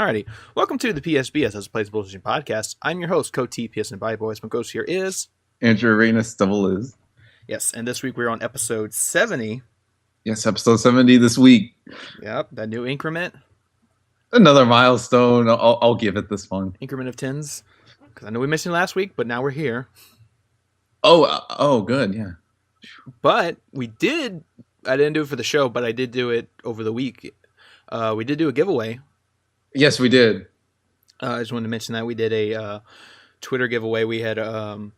Alrighty, welcome to the PSBS as a Plays Bullshit podcast. I'm your host, Code T, PSN Bye Boys. My ghost here is Andrew Arenas double is. Yes, and this week we're on episode 70. Yes, episode 70 this week. Yep, that new increment. Another milestone. I'll give it this one. Increment of 10s. Because I know we missed it last week, but now we're here. Oh, good, yeah. But I didn't do it for the show, but I did do it over the week. We did do a giveaway. Yes, we did. I just wanted to mention that we did a Twitter giveaway. We had a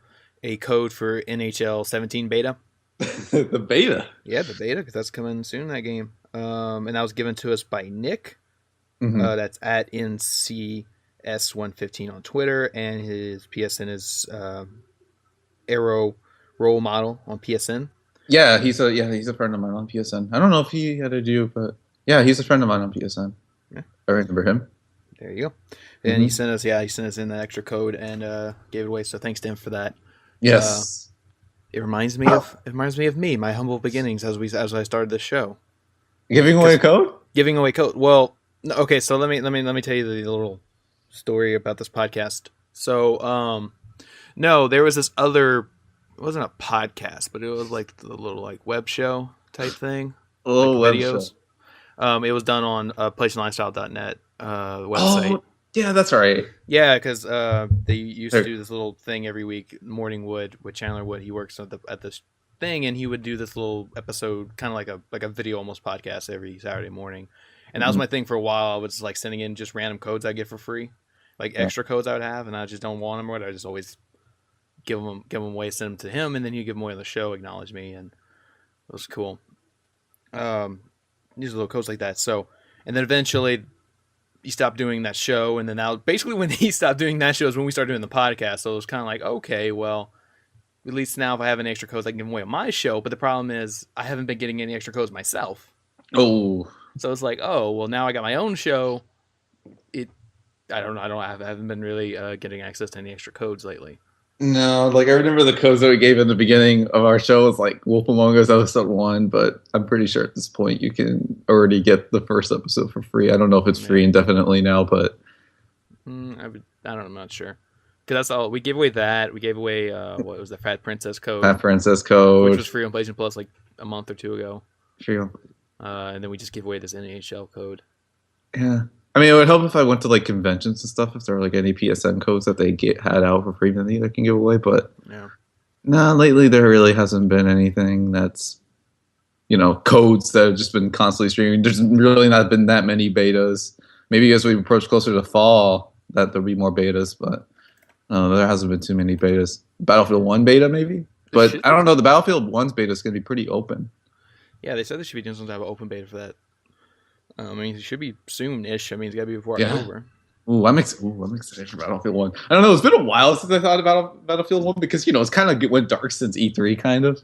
code for NHL 17 beta. The beta? Yeah, the beta, because that's coming soon, that game. And that was given to us by Nick. Mm-hmm. That's at NCS115 on Twitter, and his PSN is Arrow Role Model on PSN. Yeah, he's a friend of mine on PSN. I don't know if he had a you, but yeah, he's a friend of mine on PSN. Yeah. I remember him. There you go. And he sent us in that extra code and gave it away. So thanks to him for that. Yes. It reminds me of me, my humble beginnings as I started this show. Giving away a code? Giving away code. Well, okay, so let me tell you the little story about this podcast. So, no, there was this other. It wasn't a podcast, but it was like the little like web show type thing. A little like web videos. Show. It was done on PlayStationLifestyle.net website. Oh, yeah, that's right. Yeah, because they used to do this little thing every week. Morning Wood with Chandler Wood. He works at this thing, and he would do this little episode, kind of like a video almost podcast every Saturday morning. And that was my thing for a while. I was like sending in just random codes I get for free, like extra codes I would have, and I just don't want them. Or I just always give them away, send them to him, and then you give them away on the show, acknowledge me, and it was cool. These little codes like that. So, and then eventually he stopped doing that show, and then now basically when he stopped doing that show is when we started doing the podcast. So it was kind of like, okay, well, at least now if I have any extra codes, I can give them away on my show. But the problem is I haven't been getting any extra codes myself. Oh. So it's like, oh, well, now I got my own show. I haven't been really getting access to any extra codes lately. No, like I remember the codes that we gave in the beginning of our show was like Wolf Among Us episode 1, but I'm pretty sure at this point you can already get the first episode for free. I don't know if it's free indefinitely now, but I'm not sure. Because that's all we gave away. We gave away what was the Fat Princess code? Fat Princess code, which was free on PlayStation Plus like a month or two ago. True. And then we just gave away this NHL code. Yeah. I mean, it would help if I went to like conventions and stuff, if there were like any PSN codes that they had out for free that I can give away. But lately there really hasn't been anything that's, codes that have just been constantly streaming. There's really not been that many betas. Maybe as we approach closer to fall, that there'll be more betas, but there hasn't been too many betas. Battlefield 1 beta, maybe? But I don't know. The Battlefield 1's beta is going to be pretty open. Yeah, they said they should be doing some type of open beta for that. I mean, it should be soon-ish. I mean, it's got to be before October. Ooh, I'm excited for Battlefield 1. I don't know. It's been a while since I thought about Battlefield 1 because, it's kind of went dark since E3, kind of.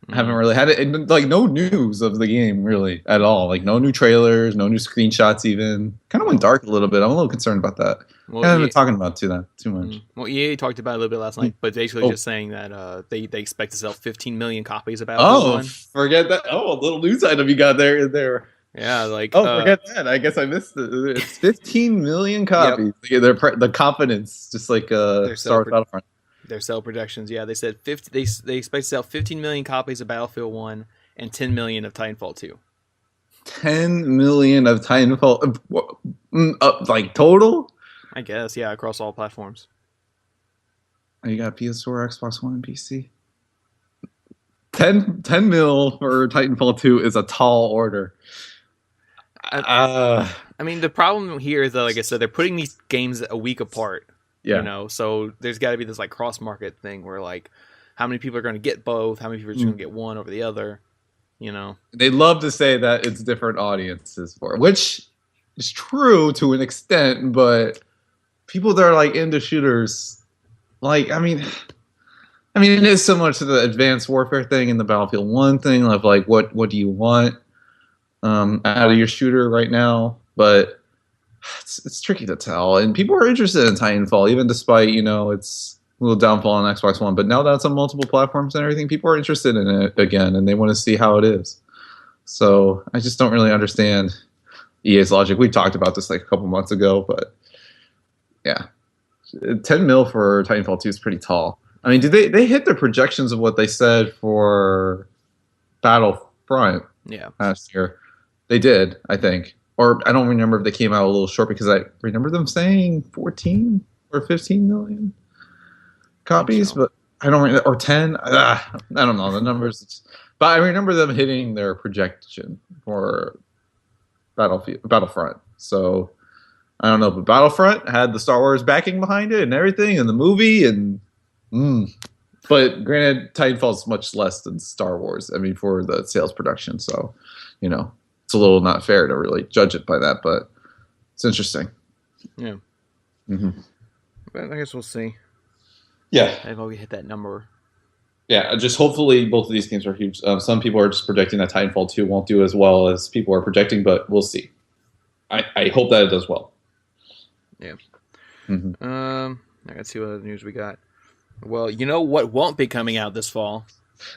I haven't really had it. Like, no news of the game, really, at all. Like, no new trailers, no new screenshots, even. Kind of went dark a little bit. I'm a little concerned about that. Well, I haven't been talking about too much. Well, EA talked about it a little bit last night, but basically just saying that they expect to sell 15 million copies of Battlefield 1. Forget that. Oh, a little news item you got there. Yeah, like forget that. I guess I missed it. It's 15 million copies. Yep. The confidence, just like Star Wars Battlefront. Their sell projections. Yeah, they said they expect to sell 15 million copies of Battlefield 1 and 10 million of Titanfall 2. 10 million of Titanfall, like total? I guess, yeah, across all platforms. You got PS4, Xbox One, and PC. 10 mil for Titanfall 2 is a tall order. I mean, the problem here is that, like I said, they're putting these games a week apart. Yeah. So there's got to be this like cross market thing where like, how many people are going to get both? How many people are just going to get one over the other? They love to say that it's different audiences for it, which is true to an extent, but people that are like into shooters, like I mean, it is similar to the Advanced Warfare thing and the Battlefield 1 thing of like, what do you want out of your shooter right now? But it's tricky to tell. And people are interested in Titanfall, even despite, it's a little downfall on Xbox One. But now that it's on multiple platforms and everything, people are interested in it again, and they want to see how it is. So I just don't really understand EA's logic. We talked about this like a couple months ago, but yeah, 10 mil for Titanfall 2 is pretty tall. I mean, did they hit their projections of what they said for Battlefront Yeah. last year? They did, I think. Or I don't remember if they came out a little short because I remember them saying 14 or 15 million copies, so. but I don't remember, or 10. I don't know the numbers. But I remember them hitting their projection for Battlefront. So I don't know, but Battlefront had the Star Wars backing behind it and everything, and the movie, and but granted, Titanfall's much less than Star Wars. I mean, for the sales production, so it's a little not fair to really judge it by that, but it's interesting. Yeah. But I guess we'll see. Yeah, I hope we hit that number. Yeah, just hopefully both of these games are huge. Some people are just predicting that Titanfall 2 won't do as well as people are projecting, but we'll see. I hope that it does well. Yeah. I gotta see what other news we got. Well, you know what won't be coming out this fall?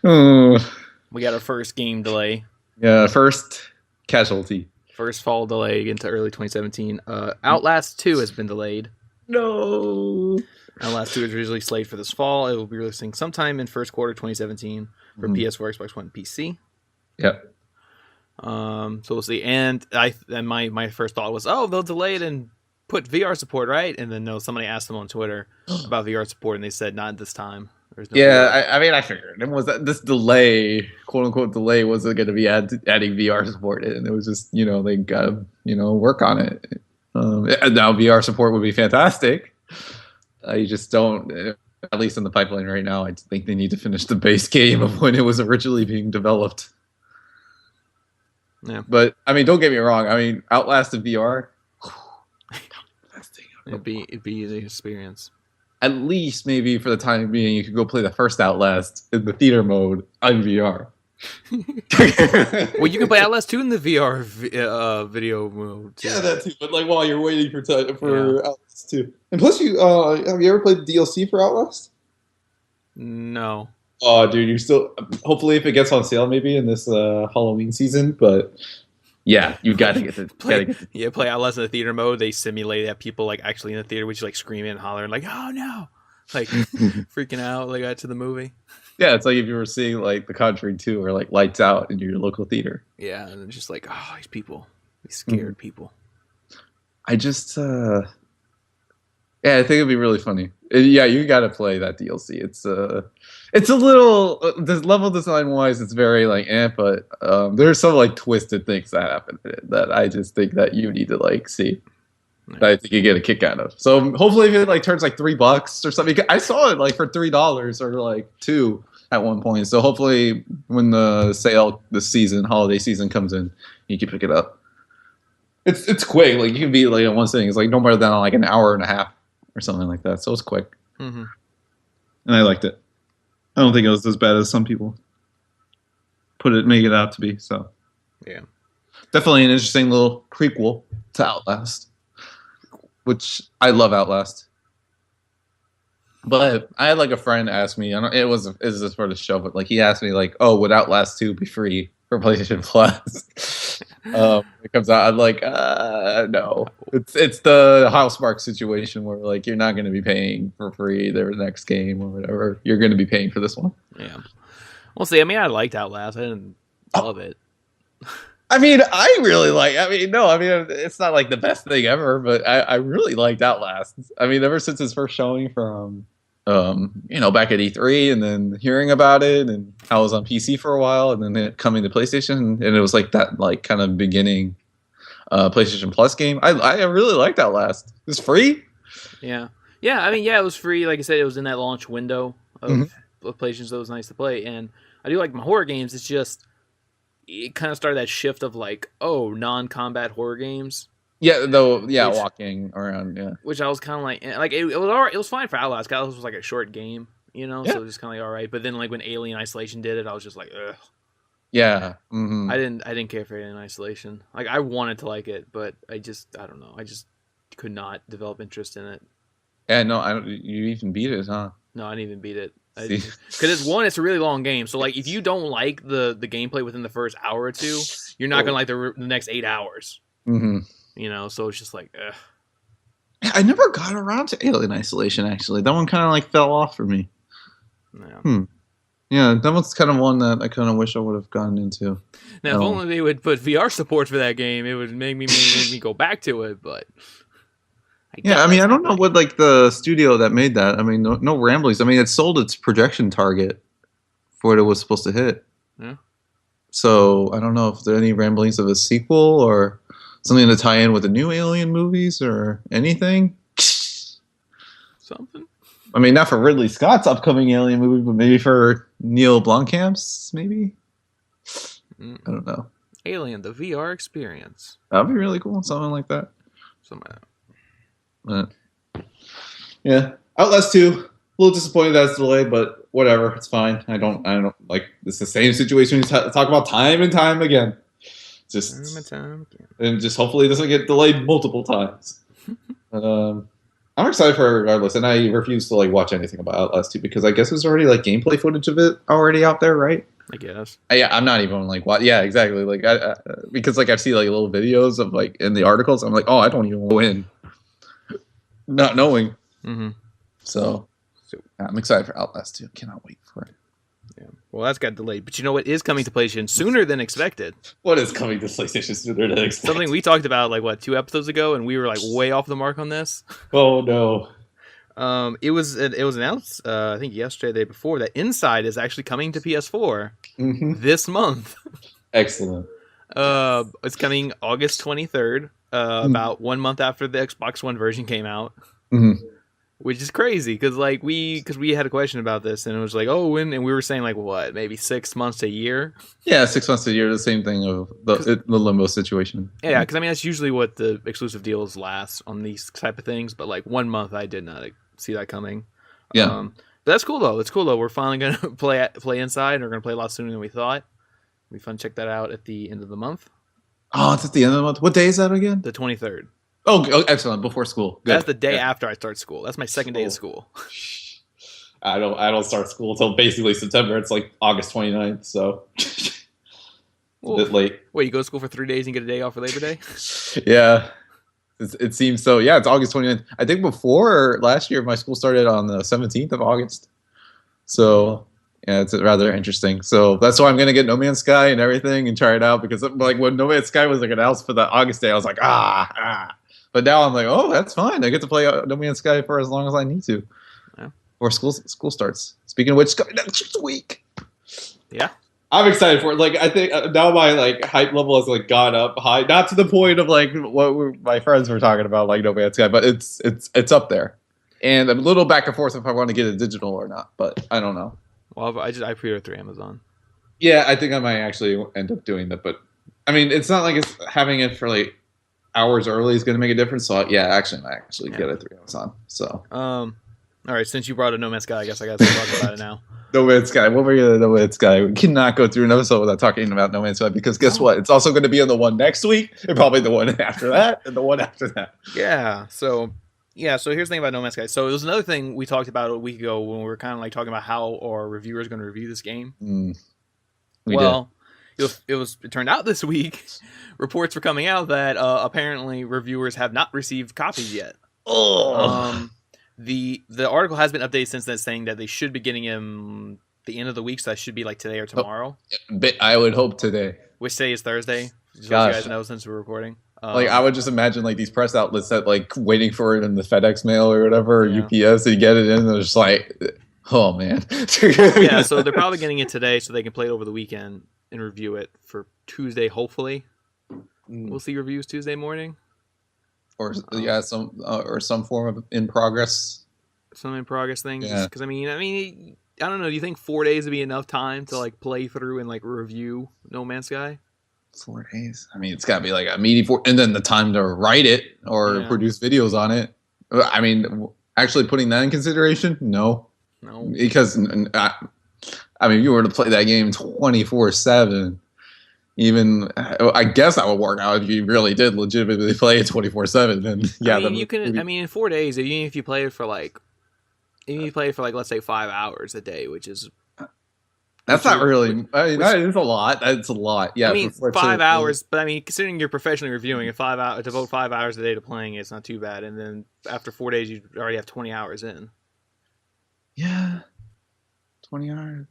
We got our first game delay. Yeah, first casualty. First fall delay into early 2017. Outlast 2 has been delayed. No. Outlast 2 is originally slated for this fall. It will be releasing sometime in first quarter 2017 for PS4, Xbox One, and PC. Yep. So we'll see. And my first thought was, oh, they'll delay it and put VR support, right? And then no, somebody asked them on Twitter about VR support, and they said not this time. There's no VR. I mean, I figured it was this delay, quote unquote delay, wasn't going to be adding VR support in. It was just they got to work on it. Now VR support would be fantastic. You just don't, at least in the pipeline right now. I think they need to finish the base game of when it was originally being developed. Yeah, but I mean, don't get me wrong. I mean, Outlast in VR. It'd be the experience. At least maybe for the time being, you could go play the first Outlast in the theater mode on VR. Well, you can play Outlast 2 in the VR video mode too. Yeah, that too. But like while you're waiting for Outlast 2, and plus, have you ever played the DLC for Outlast? No. Oh, dude, you still. Hopefully, if it gets on sale, maybe in this Halloween season, but. Yeah, you got to get the play Outlast in the theater mode. They simulate that people like actually in the theater, which like screaming and hollering like, "Oh no!" like freaking out like to the movie. Yeah, it's like if you were seeing like The Conjuring 2 or like Lights Out in your local theater. Yeah, and it's just like, oh, these people, these scared people. I just, yeah, I think it'd be really funny. Yeah, you got to play that DLC. It's a little this level design wise, it's very like but there's some like twisted things that happen in it that I just think that you need to like see. Nice. That I think you get a kick out of. So hopefully, if it like turns like $3 or something, I saw it like for $3 or like $2 at one point. So hopefully, when the sale, holiday season comes in, you can pick it up. It's quick. Like you can be like on one thing. It's like no more than like an hour and a half or something like that. So it's quick. And I liked it. I don't think it was as bad as some people make it out to be. So yeah, definitely an interesting little prequel to Outlast, which I love Outlast. But I had like a friend ask me, is this for the show? But like he asked me like, oh, would Outlast 2 be free for PlayStation Plus? It comes out, I'm like, no. It's the Housemarque situation where like you're not going to be paying for free their next game or whatever. You're going to be paying for this one. Yeah. We'll see. I mean, I liked Outlast. I didn't love it. I mean, it's not like the best thing ever, but I really liked Outlast. I mean, ever since its first showing from, back at E3 and then hearing about it and how it was on PC for a while and then it coming to PlayStation and it was like that, like kind of beginning PlayStation Plus game. I really liked Outlast. It's free. Yeah. Yeah. I mean, yeah, it was free. Like I said, it was in that launch window of PlayStation, so it was nice to play. And I do like my horror games. It's just, it kind of started that shift of like, non-combat horror games. Yeah, though. Yeah, walking around. Yeah, which I was kind of like it was alright. It was fine for Outlast. Outlast was like a short game, so it was just kind of like all right. But then like when Alien Isolation did it, I was just like, ugh. Yeah. I didn't care for Alien Isolation. Like I wanted to like it, but I don't know. I just could not develop interest in it. Yeah, no, you even beat it, huh? No, I didn't even beat it. Because it's a really long game. So like, if you don't like the gameplay within the first hour or two, you're not gonna like the next 8 hours. Mm-hmm. So it's just like, ugh. I never got around to Alien Isolation, actually. That one kind of like fell off for me. Yeah. Yeah, that one's kind of one that I kind of wish I would have gotten into. Now, if only they would put VR support for that game, it would make me go back to it, but... I mean, I don't know what, like, the studio that made that. I mean, no ramblings. I mean, it sold its projection target for what it was supposed to hit. Yeah. So, I don't know if there are any ramblings of a sequel or something to tie in with the new Alien movies or anything. Something? I mean, not for Ridley Scott's upcoming Alien movie, but maybe for Neil Blomkamp's, maybe? I don't know. Alien, the VR experience. That would be really cool. Something like that. Something like that. Yeah, Outlast 2. A little disappointed that it's delayed, but whatever, it's fine. I don't like. It's the same situation we talk about time and time again. And just hopefully it doesn't get delayed multiple times. I'm excited for it regardless, and I refuse to like watch anything about Outlast 2 because I guess there's already like gameplay footage of it already out there, right? I guess. Yeah, I'm not even like what. Yeah, exactly. Like because like I've seen like little videos of like in the articles. I'm like, oh, I don't even go in. Not knowing. Mm-hmm. So I'm excited for Outlast 2. Cannot wait for it. Yeah. Well, that's got delayed. But you know what is coming to PlayStation sooner than expected? What is coming to PlayStation sooner than expected? Something we talked about like 2 episodes ago, and we were like way off the mark on this. Oh no. It was announced I think yesterday, the day before, that Inside is actually coming to PS4 this month. Excellent. It's coming August 23rd. About 1 month after the Xbox One version came out, which is crazy because we had a question about this and it was like, oh, when, and we were saying like what, maybe 6 months to a year. Yeah, 6 months to a year, the same thing of the limbo situation. Yeah, because I mean that's usually what the exclusive deals last on these type of things, but like 1 month I did not see that coming. Yeah, but that's cool though. It's cool though. We're finally gonna play Inside, and we're gonna play a lot sooner than we thought. It'll be fun to check that out at the end of the month. Oh, it's at the end of the month. What day is that again? The 23rd. Oh, excellent. Before school. Good. That's the day after I start school. That's my second day of school. I don't start school until basically September. It's like August 29th, so a bit late. Wait, you go to school for 3 days and get a day off for Labor Day? Yeah. It seems so. Yeah, it's August 29th. I think before last year, my school started on the 17th of August. So... yeah, it's rather interesting. So that's why I'm gonna get No Man's Sky and everything and try it out because like when No Man's Sky was like announced for the August day, I was like But now I'm like, oh, that's fine. I get to play No Man's Sky for as long as I need to. Yeah. Or school starts. Speaking of which, next week. Yeah, I'm excited for it. Like I think now my like hype level has like gone up high, not to the point of like what my friends were talking about, like No Man's Sky, but it's up there. And I'm a little back and forth if I want to get it digital or not, but I don't know. Well, I pre-ordered through Amazon. Yeah, I think I might actually end up doing that, but I mean, it's not like it's having it for like hours early is going to make a difference. So yeah, actually, I might get it through Amazon. So all right, since you brought up No Man's Sky, I guess I got to talk about it now. No Man's Sky. What were you No Man's Sky? We cannot go through an episode without talking about No Man's Sky because guess what? It's also going to be on the one next week, and probably the one after that, and the one after that. Yeah. So here's the thing about No Man's Sky. So it was another thing we talked about a week ago when we were kind of like talking about how our reviewers are going to review this game. It turned out this week, reports were coming out that apparently reviewers have not received copies yet. The article has been updated since then, saying that they should be getting him the end of the week, so that should be like today or tomorrow. I would hope today. Which today is Thursday. Just let you guys know since we're recording. Like I would just imagine like these press outlets that like waiting for it in the FedEx mail or whatever, or UPS to get it in. They're just like, oh man. Yeah, so they're probably getting it today so they can play it over the weekend and review it for Tuesday. Hopefully, we'll see reviews Tuesday morning. Or some form of in progress. Some in progress things. Because I mean, I don't know. Do you think 4 days would be enough time to like play through and like review No Man's Sky? 4 days. I mean, it's got to be like a meaty and then the time to write it or produce videos on it. I mean, actually putting that in consideration, no, because I mean, if you were to play that game 24/7, even I guess that would work out if you really did legitimately play it 24/7. Then yeah, I mean, you can. I mean, in 4 days, even if you play it for like, let's say 5 hours a day, which is That's not really. I mean, that is a lot. That's a lot. Yeah. I mean, 5 hours, but I mean, considering you're professionally reviewing it, 5 hours, devote 5 hours a day to playing it, it's not too bad. And then after 4 days, you already have 20 hours in. Yeah, 20 hours.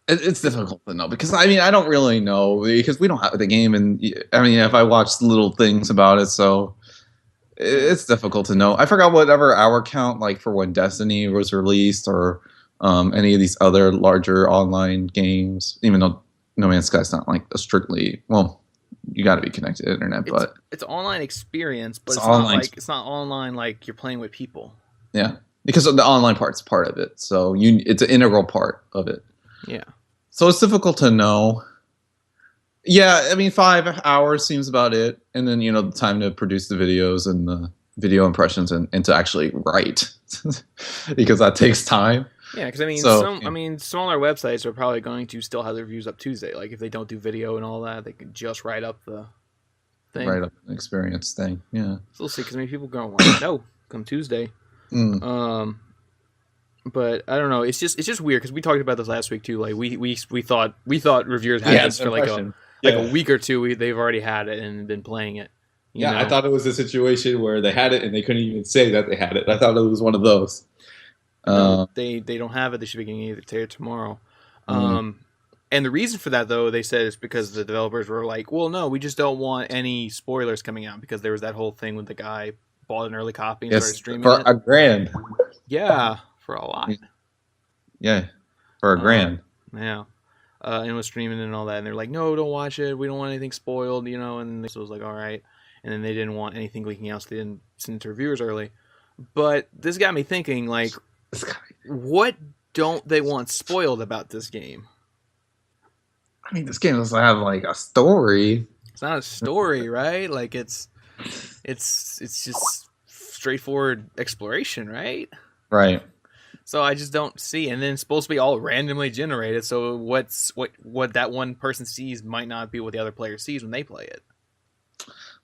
It's difficult to know because I mean I don't really know because we don't have the game, and I mean if I watched little things about it, so it's difficult to know. I forgot whatever hour count like for when Destiny was released or any of these other larger online games. Even though No Man's Sky's not like a strictly you got to be connected to the internet, but it's online experience, but it's not online like you're playing with people. Yeah, because the online part's part of it, so it's an integral part of it. Yeah. So it's difficult to know. Yeah, I mean, 5 hours seems about it. And then, the time to produce the videos and the video impressions and to actually write because that takes time. Yeah, because I mean, smaller websites are probably going to still have their reviews up Tuesday. Like if they don't do video and all that, they can just write up the thing. Write up an experience thing, yeah. So we'll see, because people are going to want to know come Tuesday. But I don't know. It's just weird because we talked about this last week too. Like we thought reviewers had this for like a week or two. They've already had it and been playing it. You know? I thought it was a situation where they had it and they couldn't even say that they had it. I thought it was one of those. No, they don't have it. They should be getting it either today or tomorrow. And the reason for that, though, they said is because the developers were like, well, no, we just don't want any spoilers coming out because there was that whole thing with the guy bought an early copy and started streaming for it. $1,000. Yeah. For a lot. Yeah, for $1,000. Yeah. And was streaming and all that. And they're like, no, don't watch it. We don't want anything spoiled, And so it was like, all right. And then they didn't want anything leaking out, so they didn't send it to reviewers early. But this got me thinking, like, what don't they want spoiled about this game? I mean, this game doesn't have, like, a story. It's not a story, right? Like, it's just straightforward exploration, right? Right. So I just don't see, and then it's supposed to be all randomly generated. So what that one person sees might not be what the other player sees when they play it.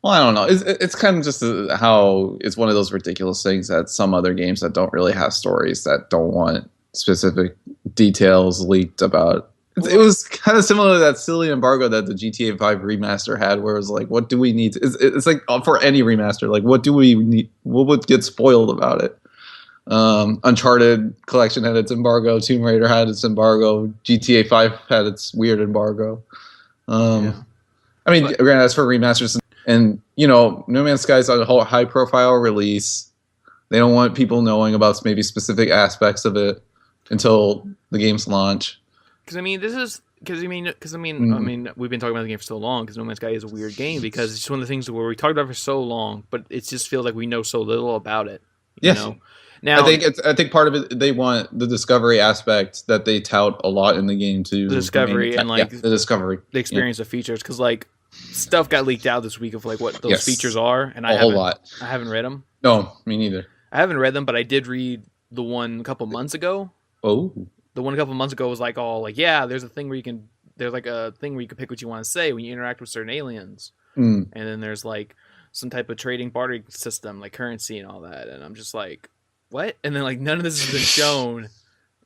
Well, I don't know. It's kind of just how it's one of those ridiculous things that some other games that don't really have stories that don't want specific details leaked about. It was kind of similar to that silly embargo that the GTA 5 remaster had, where it was like, what do we need? It's like for any remaster, like what do we need? What would get spoiled about it? Uncharted collection had its embargo. Tomb Raider had its embargo. GTA 5 had its weird embargo. I mean, granted, that's for remasters. And, No Man's Sky is a whole high-profile release. They don't want people knowing about maybe specific aspects of it until the game's launch. Because I mean, we've been talking about the game for so long because No Man's Sky is a weird game because it's just one of the things where we talked about it for so long, but it just feels like we know so little about it. Yes. Now, I think part of it they want the discovery aspect that they tout a lot in the game to the discovery and like the discovery, the experience of features because like stuff got leaked out this week of like what those features are, and I haven't read them. No, me neither. I haven't read them, but I did read the one a couple months ago. Oh, the one a couple months ago was like all like there's a thing where you can pick what you want to say when you interact with certain aliens, and then there's like some type of trading bartering system like currency and all that, and I'm just like. What? And then like none of this has been shown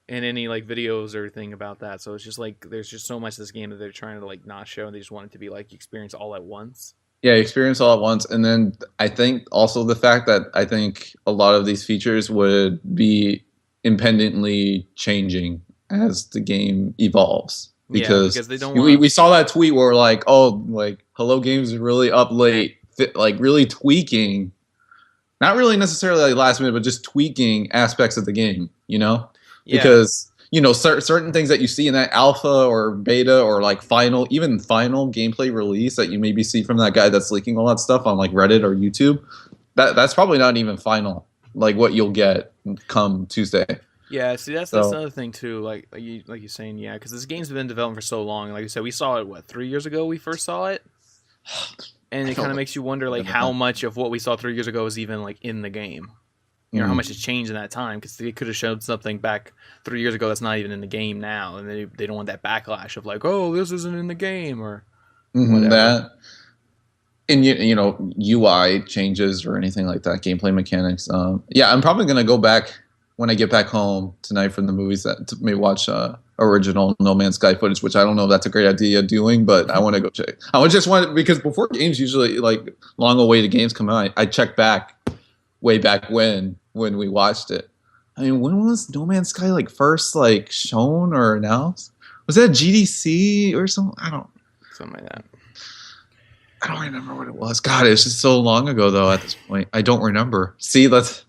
in any like videos or anything about that. So it's just like there's just so much of this game that they're trying to like not show, and they just want it to be like you experience all at once. Yeah, experience all at once. And then I think also the fact that I think a lot of these features would be independently changing as the game evolves. Because they don't we saw that tweet where like, Hello Games is really up late, like really tweaking. Not really necessarily like last minute, but just tweaking aspects of the game, Because, certain things that you see in that alpha or beta or like final gameplay release that you maybe see from that guy that's leaking all that stuff on like Reddit or YouTube, that's probably not even final, like what you'll get come Tuesday. Yeah, see, that's another thing too, like you're saying, because this game's been developed for so long. And like you said, we saw it, 3 years ago we first saw it? And it kind of makes you wonder, like, how much of what we saw 3 years ago is even, like, in the game. How much has changed in that time. Because they could have showed something back 3 years ago that's not even in the game now. And they don't want that backlash of, like, oh, this isn't in the game or whatever. That. And, UI changes or anything like that, gameplay mechanics. I'm probably going to go back when I get back home tonight from the movies that to maybe watch original No Man's Sky footage, which I don't know if that's a great idea doing, but I want to go check. I would just want because before games usually like long awaited games come out, I check back way back when we watched it. I mean, when was No Man's Sky like first like shown or announced? Was that GDC or something? Something like that. I don't remember what it was. God, it's just so long ago though. At this point, I don't remember. See, that's.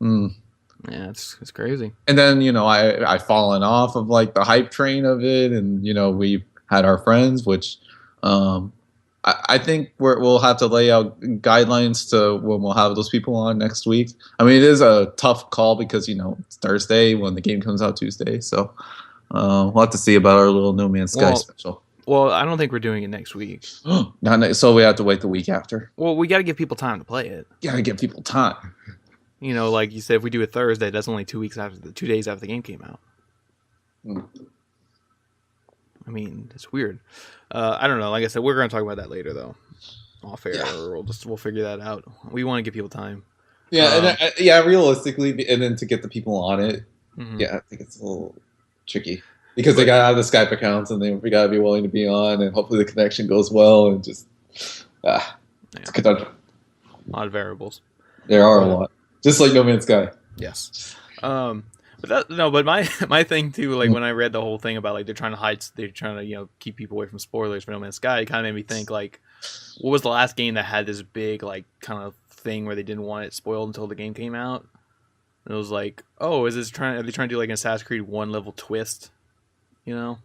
Yeah, it's crazy. And then I've fallen off of like the hype train of it, and we've had our friends, which I think we'll have to lay out guidelines to when we'll have those people on next week. I mean, it is a tough call because it's Thursday when the game comes out Tuesday, so we'll have to see about our little No Man's Sky special. Well, I don't think we're doing it next week. Not next, so we have to wait the week after. Well, we got to give people time to play it. Got to give people time. Like you said, if we do it Thursday, that's only 2 days after the game came out. I mean, it's weird. I don't know. Like I said, we're going to talk about that later, though. Off air, or we'll figure that out. We want to give people time. Yeah, realistically, and then to get the people on it, I think it's a little tricky because they got to have the Skype accounts and we got to be willing to be on, and hopefully the connection goes well, and just it's a conundrum. A lot of variables. There are a lot, just like No Man's Sky. Yes. But my thing too, like when I read the whole thing about like they're trying to keep people away from spoilers for No Man's Sky, it kind of made me think like, what was the last game that had this big like kind of thing where they didn't want it spoiled until the game came out? And it was like, oh, are they trying to do like an Assassin's Creed 1 level twist? Nah,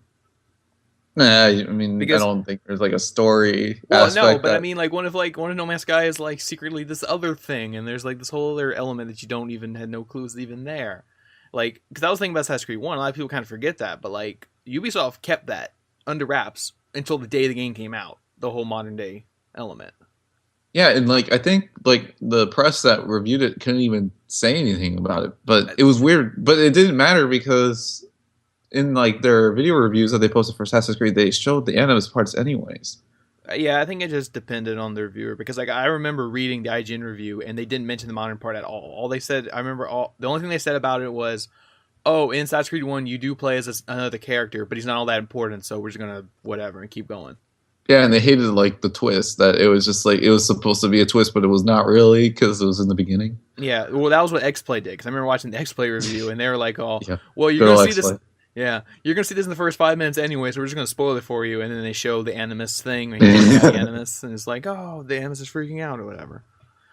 I mean, I don't think there's like a story. Well, no, but I mean, like one of No Man's Sky is like secretly this other thing, and there's like this whole other element that you don't even had no clue is even there. Like, because I was thinking about Assassin's Creed 1, a lot of people kind of forget that, but like Ubisoft kept that under wraps until the day the game came out. The whole modern day element. Yeah, and like I think like the press that reviewed it couldn't even say anything about it, but it was weird. But it didn't matter because in like their video reviews that they posted for Assassin's Creed, they showed the Animus parts anyways. Yeah, I think it just depended on the reviewer because like I remember reading the IGN review and they didn't mention the modern part at all. All they said, the only thing they said about it was, "Oh, in Assassin's Creed 1, you do play as another character, but he's not all that important, so we're just gonna whatever and keep going." Yeah, and they hated like the twist that it was just like it was supposed to be a twist, but it was not really because it was in the beginning. Yeah, well, that was what X-Play did because I remember watching the X-Play review and they were like, "Oh, yeah. Well, you're gonna see this." Yeah, you're going to see this in the first 5 minutes anyway, so we're just going to spoil it for you. And then they show the Animus thing, and the Animus, and it's like, oh, the Animus is freaking out or whatever.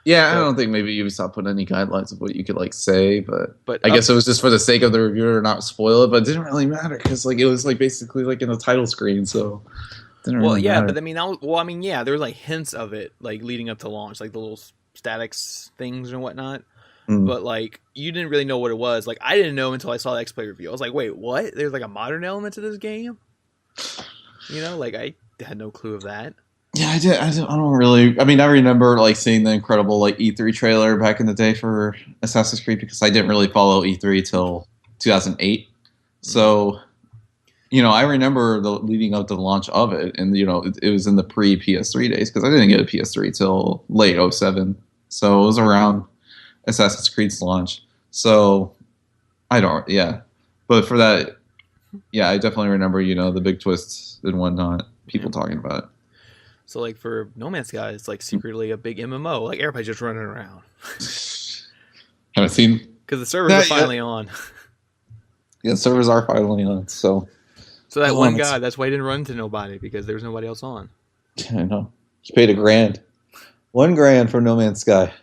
Yeah, I don't think maybe Ubisoft put any guidelines of what you could like say, but I guess it was just for the sake of the reviewer not spoil it, but it didn't really matter because like it was like basically like in the title screen, so it didn't really matter. But I mean, there were like hints of it like leading up to launch, like the little statics things and whatnot. But like you didn't really know what it was. Like I didn't know until I saw the X-Play review. I was like, wait, what? There's like a modern element to this game? Like I had no clue of that. Yeah, I did. I don't really. I mean, I remember like seeing the incredible like E3 trailer back in the day for Assassin's Creed because I didn't really follow E3 till 2008. So, I remember the leading up to the launch of it, and it was in the pre-PS3 days because I didn't get a PS3 till late 07. So it was around Assassin's Creed's launch. So but for that, I definitely remember the big twists and whatnot, people talking about it. So like for No Man's Sky, it's like secretly a big MMO, like everybody's just running around. Haven't seen because the servers are finally on. Yeah, the servers are finally on. So that one guy, that's why he didn't run to nobody because there was nobody else on. I know. He paid $1,000. $1,000 for No Man's Sky.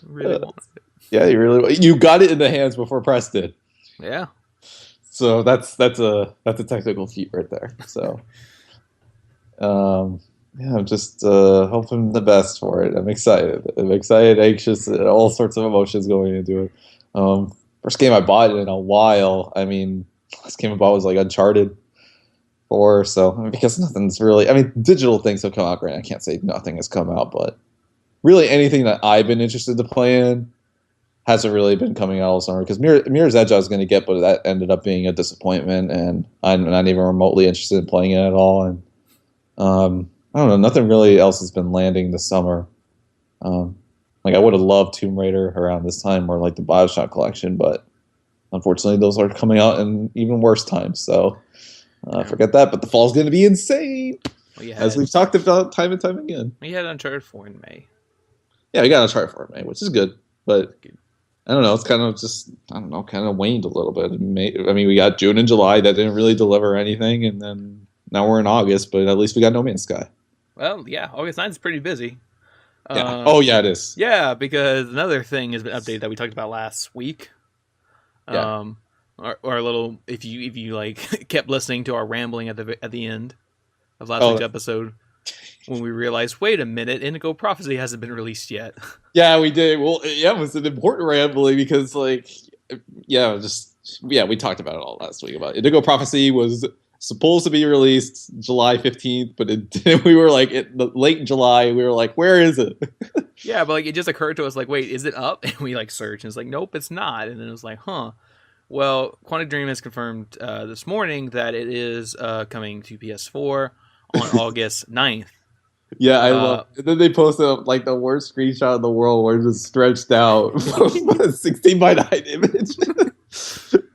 Really wants it. Yeah, you got it in the hands before Press did. Yeah. So that's a technical feat right there. So, I'm just hoping the best for it. I'm excited, anxious, all sorts of emotions going into it. First game I bought in a while. I mean, last game I bought was like Uncharted 4. So because nothing's really. I mean, digital things have come out great. I can't say nothing has come out, but really anything that I've been interested to play in hasn't really been coming out all summer because Mirror's Edge I was going to get, but that ended up being a disappointment, and I'm not even remotely interested in playing it at all. And I don't know, nothing really else has been landing this summer. Like I would have loved Tomb Raider around this time or like the BioShock collection, but unfortunately those are coming out in even worse times. So forget that. But the fall's going to be insane, as we've talked about time and time again. We had Uncharted 4 in May. Yeah, we got Uncharted 4 in May, which is good, but I don't know. It's kind of just kind of waned a little bit. I mean, we got June and July that didn't really deliver anything, and then now we're in August, but at least we got No Man's Sky. Well, yeah, August 9th is pretty busy. Yeah. Oh, yeah, it is. Yeah, because another thing has been updated that we talked about last week. Yeah. Our little, if you like kept listening to our rambling at the end of last week's episode, when we realized, wait a minute, Indigo Prophecy hasn't been released yet. Yeah, we did. Well, yeah, it was an important rambling because, like, we talked about it all last week. About Indigo Prophecy was supposed to be released July 15th, but we were like, late in July, we were like, where is it? Yeah, but like it just occurred to us, like, wait, is it up? And we like searched, and it's like, nope, it's not. And then it was like, huh. Well, Quantic Dream has confirmed this morning that it is coming to PS4 on August 9th. Yeah, I love it. And then they posted like the worst screenshot in the world where it's just stretched out 16 by 9 image.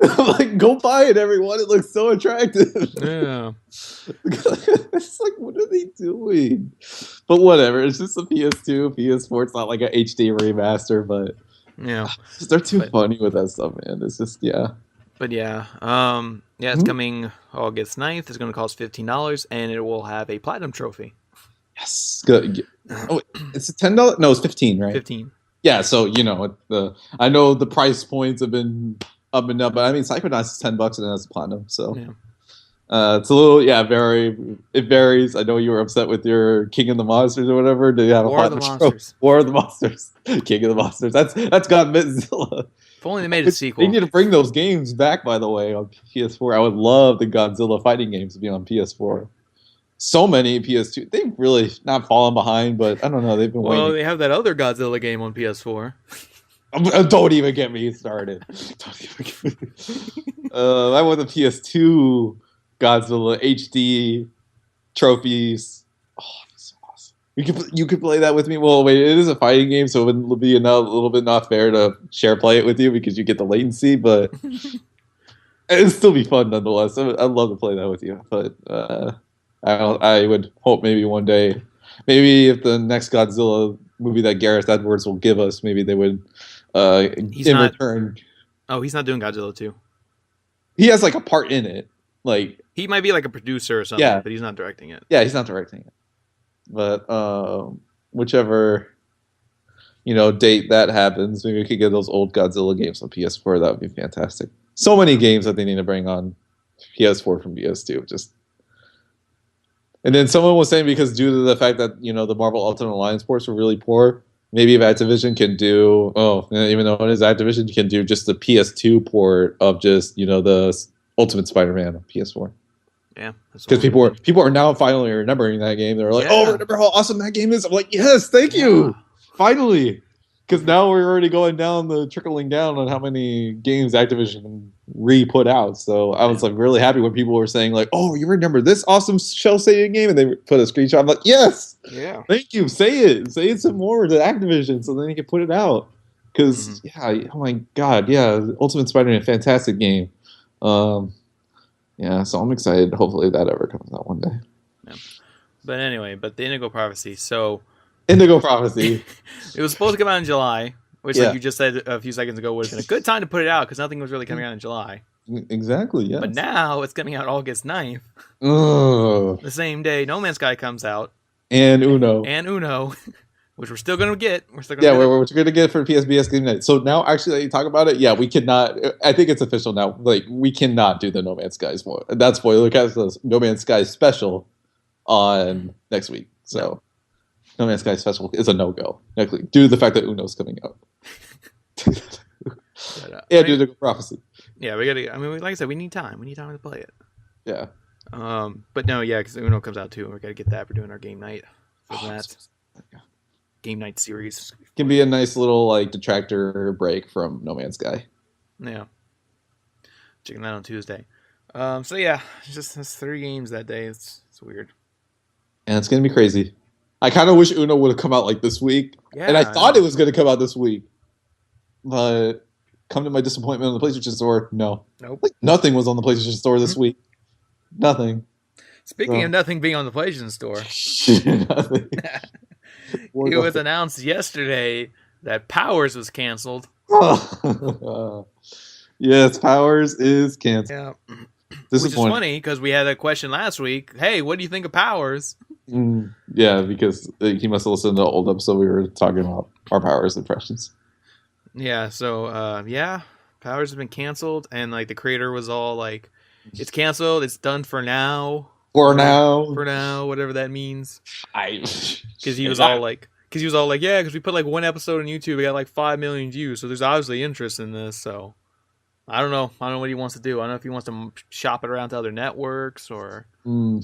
I'm like, go buy it, everyone. It looks so attractive. Yeah. It's like, what are they doing? But whatever. It's just a PS2, PS4. It's not like an HD remaster, but yeah, they're too funny with that stuff, man. It's just, yeah. But yeah, it's coming August 9th. It's going to cost $15, and it will have a platinum trophy. Yes, good. Oh, it's $10. No, it's 15, right? 15. Yeah, so I know the price points have been up and up, but I mean, Psychonauts is $10 and it has platinum, so it's a little it varies. I know you were upset with your King of the Monsters or whatever. Do you have War of the Monsters? War of the Monsters, King of the Monsters. That's got Godzilla. If only they made a sequel. They need to bring those games back, by the way, on PS4. I would love the Godzilla fighting games to be on PS4. So many PS2. They've really not fallen behind, but I don't know. They've been waiting. Well, they have that other Godzilla game on PS4. Don't even get me started. I want the PS2 Godzilla HD trophies. Oh, that's so awesome. You could play that with me. Well, wait, it is a fighting game, so it would be a little bit not fair to play it with you because you get the latency, but it'd still be fun nonetheless. I'd love to play that with you, but I would hope maybe one day, maybe if the next Godzilla movie that Gareth Edwards will give us, maybe they would return. Oh, he's not doing Godzilla 2. He has like a part in it. Like he might be like a producer or something, but he's not directing it. Yeah, he's not directing it. But whichever date that happens, maybe we could get those old Godzilla games on PS4. That would be fantastic. So many games that they need to bring on PS4 from PS2. And then someone was saying because due to the fact that the Marvel Ultimate Alliance ports were really poor, maybe if Activision can do even though it is Activision, can do just the PS2 port of just the Ultimate Spider-Man on PS4. Yeah, because people are now finally remembering that game. They're like, oh, remember how awesome that game is? I'm like, yes, thank you, finally. Because now we're already trickling down on how many games Activision re-put out. So I was like really happy when people were saying like, "Oh, you remember this awesome shell-saving game?" And they put a screenshot. I'm like, "Yes, thank you. Say it some more to Activision, so then they can put it out." Because oh my god, yeah, Ultimate Spider-Man, fantastic game. So I'm excited. Hopefully that ever comes out one day. Yeah. But anyway, the Indigo Prophecy. So. Indigo Prophecy. It was supposed to come out in July, which, like you just said a few seconds ago, would have been a good time to put it out because nothing was really coming out in July. Exactly, yeah. But now it's coming out August 9th. Ugh. The same day No Man's Sky comes out. And Uno. Which we're still going to get. We're going to get for PSBS Game Night. So now, actually, that you talk about it, we cannot. I think it's official now. Like, we cannot do the No Man's Sky that spoiler cast, No Man's Sky special on next week. So. No Man's Sky special is a no-go. Due to the fact that Uno's coming out. Indigo Prophecy. Yeah, we gotta. I mean, like I said, we need time. We need time to play it. Yeah. But no, because Uno comes out too, and we gotta get that for doing our game night. Game night series can be a nice little detractor break from No Man's Sky. Yeah. Checking that on Tuesday. So yeah, it's 3 games that day. It's weird. And it's gonna be crazy. I kind of wish Uno would have come out like this week, Yeah, and I I thought know. it was going to come out this week, but come to my disappointment on the PlayStation Store, no, Nope. like nothing was on the PlayStation Store this week, nothing. Speaking of So nothing being on the PlayStation Store, nothing. Or it was nothing. announced yesterday that Powers was canceled. Yes, Powers is canceled. Yeah. Which is Disappointing. funny because we had a question last week. Hey, what do you think of Powers? Yeah, because he must have listened to the old episode we were talking about our Powers impressions. Yeah, so yeah, Powers has been canceled, and like the creator was all like, "It's canceled. It's done for now. For Whatever, now, for now, whatever that means." I Because yeah, because we put like one episode on YouTube, we got like 5 million views, so there's obviously interest in this. So I don't know. I don't know what he wants to do. I don't know if he wants to shop it around to other networks or um,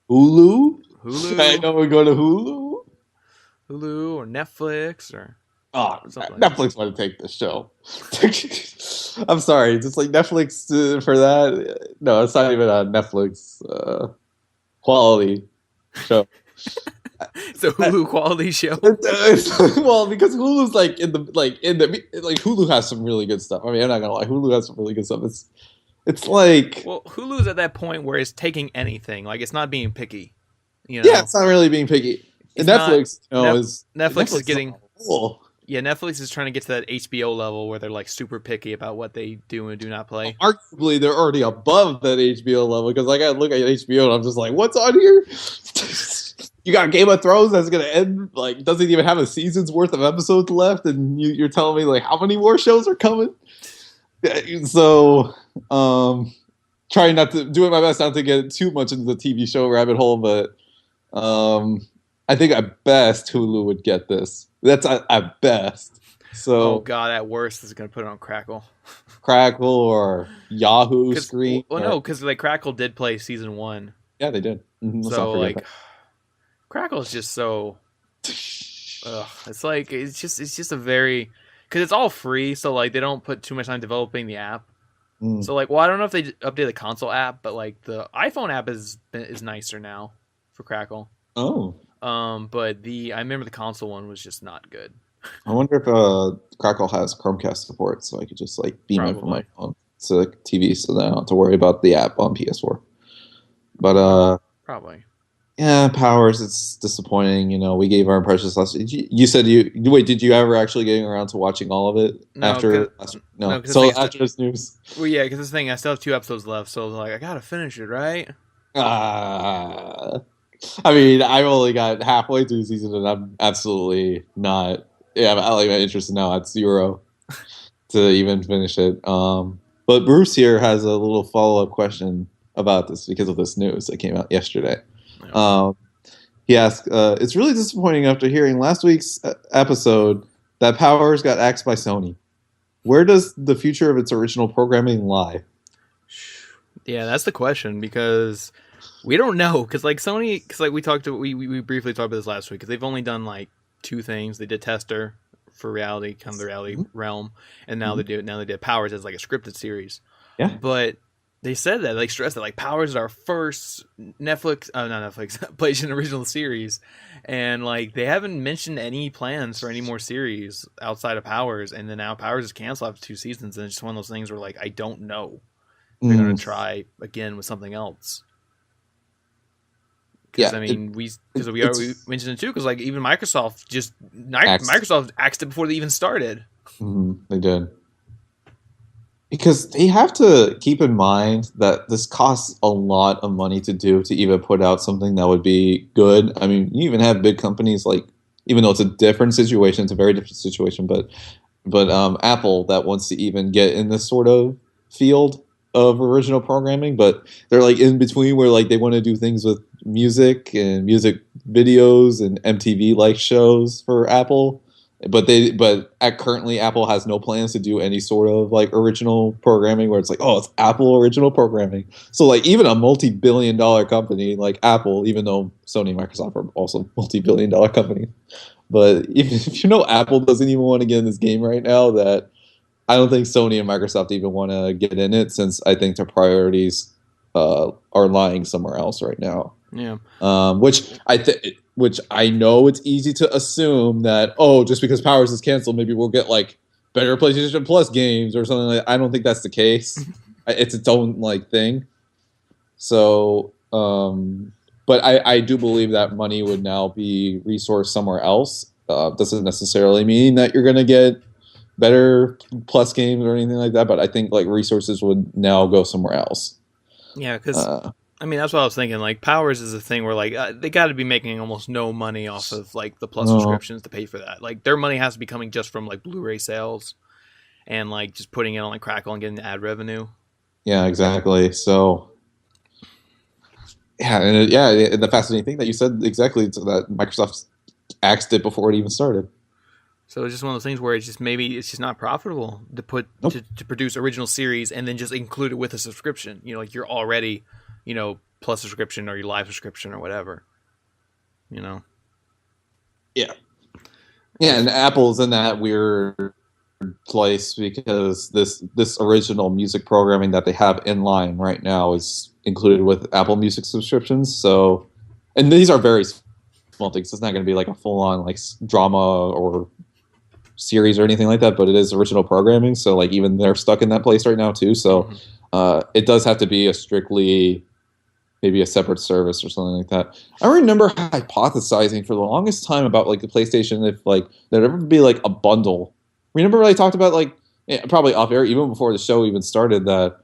Hulu. I Hulu, know we go to Hulu. Hulu or Netflix or Oh, something like that. Netflix want to take this show. I'm sorry, just like Netflix for that. No, it's not even a Netflix quality show. It's a Hulu quality show. Well, because Hulu's like Hulu has some really good stuff. I mean, I'm not gonna lie, Hulu has some really good stuff. It's like Well, Hulu's at that point where it's taking anything. Like it's not being picky. You yeah, know, it's not really being picky. And it's not. Netflix, is Netflix is Netflix getting. on a roll. Yeah, Netflix is trying to get to that HBO level where they're like super picky about what they do and do not play. Arguably, they're already above that HBO level because I gotta look at HBO and I'm just like, what's on here? You got Game of Thrones that's gonna end like doesn't even have a season's worth of episodes left, and you're telling me like how many more shows are coming? So, trying not to doing my best not to get too much into the TV show rabbit hole, but I think at best Hulu would get this. That's at best. So, Oh god, at worst, is gonna put it on Crackle. Crackle or Yahoo Screen. Well, no, because like Crackle did play season 1, Yeah, they did. Let's not so forget like Crackle is just so. It's like it's just a very because it's all free, so like they don't put too much time developing the app. that. So like, well, I don't know if they update the console app, but like the iPhone app is nicer now for Crackle. Oh, But I remember the console one was just not good. I wonder if Crackle has Chromecast support, so I could just like beam it from my phone to the TV, so then I don't have to worry about the app on PS4. But Probably. yeah, Powers. It's disappointing. You know, we gave our impressions last week. You said you wait. Did you ever actually get around to watching all of it No, after? no, 'cause So after this news. Well, yeah, because this thing, I still have 2 episodes left, so I was like, I gotta finish it, right? I mean, I've only got halfway through the season, and I'm absolutely not. Yeah, I like my interest now at 0 to even finish it. But Bruce here has a little follow up question about this because of this news that came out yesterday. Yeah. He asked, "It's really disappointing after hearing last week's episode that Powers got axed by Sony. Where does the future of its original programming lie?" Yeah, that's the question because we don't know because like Sony, because like we briefly talked about this last week because they've only done like 2 things. They did Tester for reality, kind of the reality realm, and now they did Powers as like a scripted series. Yeah, but they said that, like, stressed that, like, Powers is our first not Netflix, PlayStation original series, and like they haven't mentioned any plans for any more series outside of Powers, and then now Powers is canceled after 2 seasons, and it's just one of those things where like I don't know if they're gonna try again with something else. Because yeah, I mean, we mentioned it too. Because like even Microsoft axed it before they even started. They did. Because they have to keep in mind that this costs a lot of money to do to even put out something that would be good. I mean, you even have big companies like, even though it's a different situation, it's a very different situation, but Apple that wants to even get in this sort of field of original programming, but they're like in between where like they want to do things with music and music videos and MTV like shows for Apple. But currently Apple has no plans to do any sort of like original programming where it's like, oh, it's Apple original programming. So like even a multi-billion-dollar company like Apple, even though Sony and Microsoft are also multi-billion-dollar companies, but if you know Apple doesn't even want to get in this game right now, that I don't think Sony and Microsoft even want to get in it, since I think their priorities are lying somewhere else right now. Yeah. Which which I know it's easy to assume that, oh, just because Powers is canceled, maybe we'll get like better PlayStation Plus games or something like that. I don't think that's the case. It's its own like thing. So, but I do believe that money would now be resourced somewhere else. Doesn't necessarily mean that you're going to get better Plus games or anything like that, but I think like resources would now go somewhere else. Yeah, because I mean that's what I was thinking. Like Powers is a thing where like they got to be making almost no money off of like the Plus subscriptions to pay for that. Like their money has to be coming just from like Blu-ray sales and like just putting it on like Crackle and getting the ad revenue. Yeah, exactly. So. Yeah, and the fascinating thing that you said exactly is that Microsoft axed it before it even started. So it's just one of those things where it's just maybe it's just not profitable to put Nope. to produce original series and then just include it with a subscription. You know, like you're already, Plus subscription or your live subscription or whatever. You know. Yeah. Yeah, and Apple's in that weird place because this original music programming that they have in line right now is included with Apple Music subscriptions. So, and these are very small things. It's not going to be like a full on like drama or series or anything like that, but it is original programming. So like even they're stuck in that place right now too. So it does have to be a strictly maybe a separate service or something like that. I remember hypothesizing for the longest time about like the PlayStation if like there'd ever be like a bundle. Remember I talked about like probably off air even before the show even started that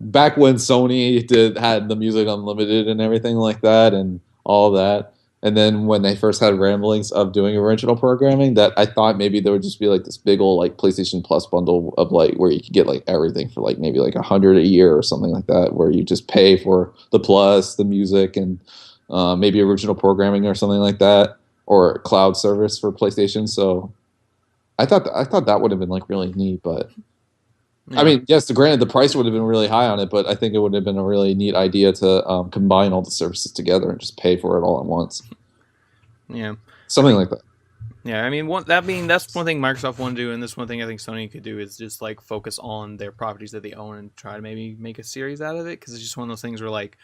back when Sony had the music unlimited and everything like that and all that. And then when they first had ramblings of doing original programming, that I thought maybe there would just be like this big old like PlayStation Plus bundle of like where you could get like everything for like maybe like $100 a year or something like that, where you just pay for the Plus, the music, and maybe original programming or something like that, or cloud service for PlayStation. So I thought that would have been like really neat, but yeah. I mean, yes, granted the price would have been really high on it, but I think it would have been a really neat idea to combine all the services together and just pay for it all at once. Yeah, something like that. Yeah, I mean, that's one thing Microsoft want to do, and this one thing I think Sony could do is just like focus on their properties that they own and try to maybe make a series out of it. Because it's just one of those things where like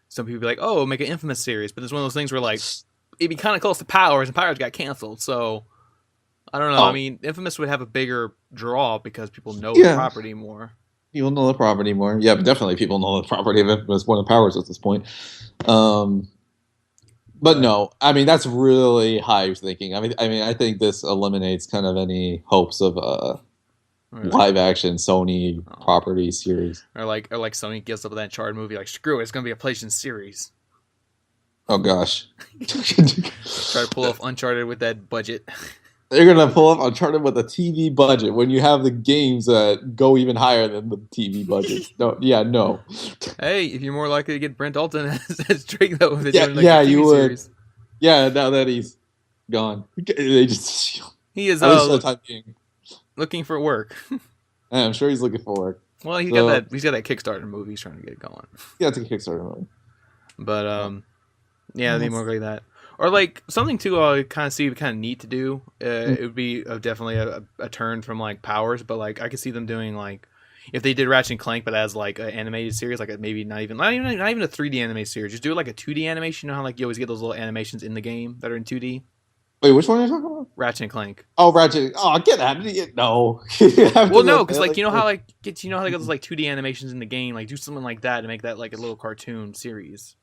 some people be like, "Oh, make an Infamous series," but it's one of those things where like it'd be kind of close to Powers, and Powers got canceled, so. I don't know. I mean, Infamous would have a bigger draw because people know the property more. People know the property more. Yeah, but definitely people know the property of Infamous more than Powers at this point. But no, I mean that's really high thinking. I mean, I think this eliminates kind of any hopes of live action Sony property series. Or like Sony gets up with that Uncharted movie, like screw it, it's gonna be a PlayStation series. Oh gosh. Try to pull off Uncharted with that budget. They're going to pull up Uncharted with a TV budget when you have the games that go even higher than the TV budget. No. Hey, if you're more likely to get Brent Dalton as Drake, though, if doing, like, you would. Series. Yeah, now that he's gone. They just... He is looking for work. Yeah, I'm sure he's looking for work. Well, he's got that Kickstarter movie he's trying to get going. Yeah, it's a Kickstarter movie. But, yeah, they more like that. Or like something too, I kind of see kind of neat to do. It would be definitely a turn from like Powers, but like I could see them doing like if they did Ratchet and Clank, but as like an animated series, like maybe not even a 3D animated series, just do it like a 2D animation. You know how like you always get those little animations in the game that are in 2D. Wait, which one are you talking about? Ratchet and Clank. Oh, Ratchet! Oh, get out of it! No. Well, no, because like you know how like those like 2D animations in the game, like do something like that to make that like a little cartoon series.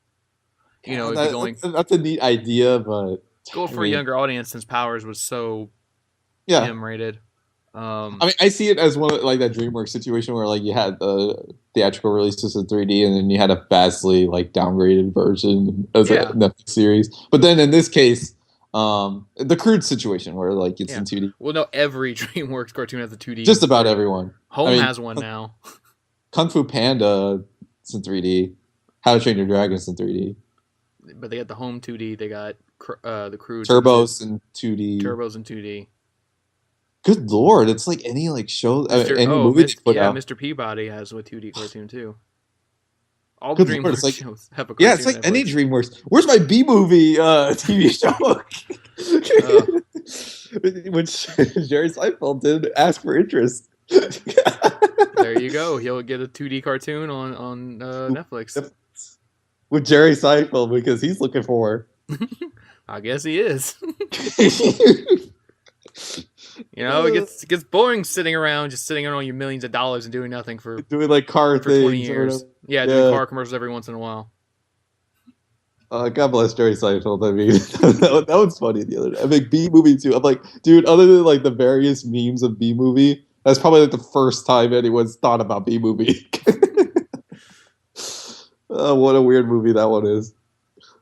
You know, that's a neat idea, but go for a younger audience since Powers was so M-rated. I mean, I see it as one of, like that DreamWorks situation where like you had the theatrical releases in 3D, and then you had a vastly like downgraded version as a Netflix series. But then in this case, the crude situation where like it's in 2D. Well, no, every DreamWorks cartoon has a 2D. Just about everyone. Home has one now. Kung Fu Panda is in 3D. How to Train Your Dragon is in 3D. But they got the home 2D. They got the crude Turbos in 2D. Turbos in 2D. Good lord, it's like any like show, any movie they put out. Mr. Peabody has a 2D cartoon too. All the DreamWorks shows have a cartoon. Yeah, it's like any DreamWorks. Where's my B movie TV show? Which Jerry Seinfeld did ask for interest. There you go. He'll get a 2D cartoon on Netflix. With Jerry Seinfeld because he's looking for her. I guess he is. It gets boring sitting around, just sitting on your millions of dollars and doing nothing for Doing like car for 20 things or years. whatever. Yeah, doing car commercials every once in a while. God bless Jerry Seinfeld. I mean, that was funny the other day. I mean, B movie too. I'm like, dude, other than like the various memes of B movie, that's probably like the first time anyone's thought about B movie. What a weird movie that one is.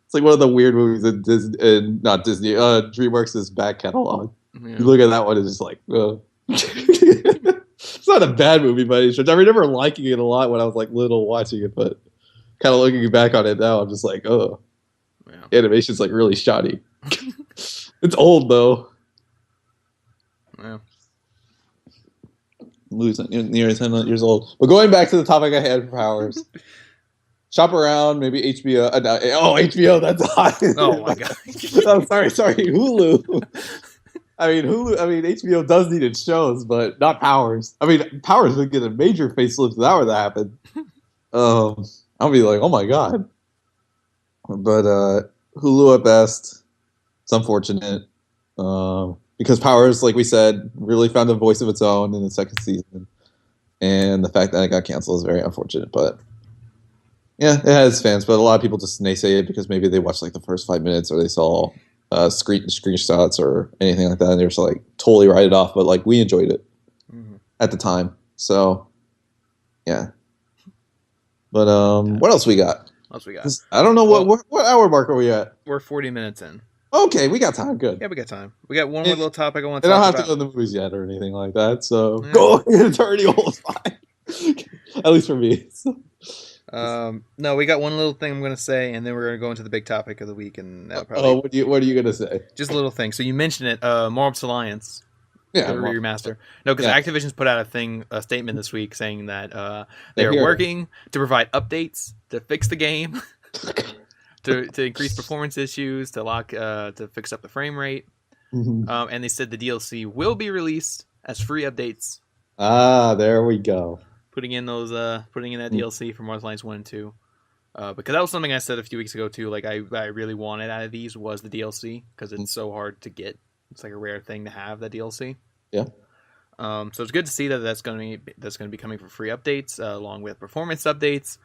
It's like one of the weird movies in Disney, not Disney, DreamWorks' back catalog. Yeah. You look at that one, it's just like, it's not a bad movie by any stretch. I remember liking it a lot when I was like little watching it, but kind of looking back on it now, I'm just like, oh, yeah. Animation's like really shoddy. It's old though. Yeah. Losing near 10 years old. But going back to the topic I had for Powers. Shop around, maybe HBO. HBO, that's hot. Oh my god. Sorry, Hulu. HBO does need its shows, but not Powers. I mean, Powers would get a major facelift if that were to happen. I'll be like, oh my god. But Hulu at best. It's unfortunate. Because Powers, like we said, really found a voice of its own in the second season. And the fact that it got canceled is very unfortunate, but yeah, it has fans, but a lot of people just naysay it because maybe they watched like the first 5 minutes or they saw screenshots or anything like that, and they're just like totally write it off. But like we enjoyed it at the time, so yeah. But what else we got? I don't know what hour mark are we at? We're 40 minutes in. Okay, we got time. Good. Yeah, we got time. We got one more little topic I want to talk about. I don't have to go to the movies yet or anything like that, so go Eternity is fine. At least for me. So. No, we got one little thing I'm going to say, and then we're going to go into the big topic of the week. And probably, what are you going to say? Just a little thing. So you mentioned it, Marvel's Alliance. Yeah, remaster. No, because Activision's put out a statement this week saying that they are working to provide updates to fix the game, to increase performance issues, to fix up the frame rate, and they said the DLC will be released as free updates. Ah, there we go. Putting in that DLC for Marvel's Alliance 1 and 2. Because that was something I said a few weeks ago too. Like I really wanted out of these was the DLC because it's so hard to get. It's like a rare thing to have that DLC. Yeah. So it's good to see that's going to be coming for free updates along with performance updates.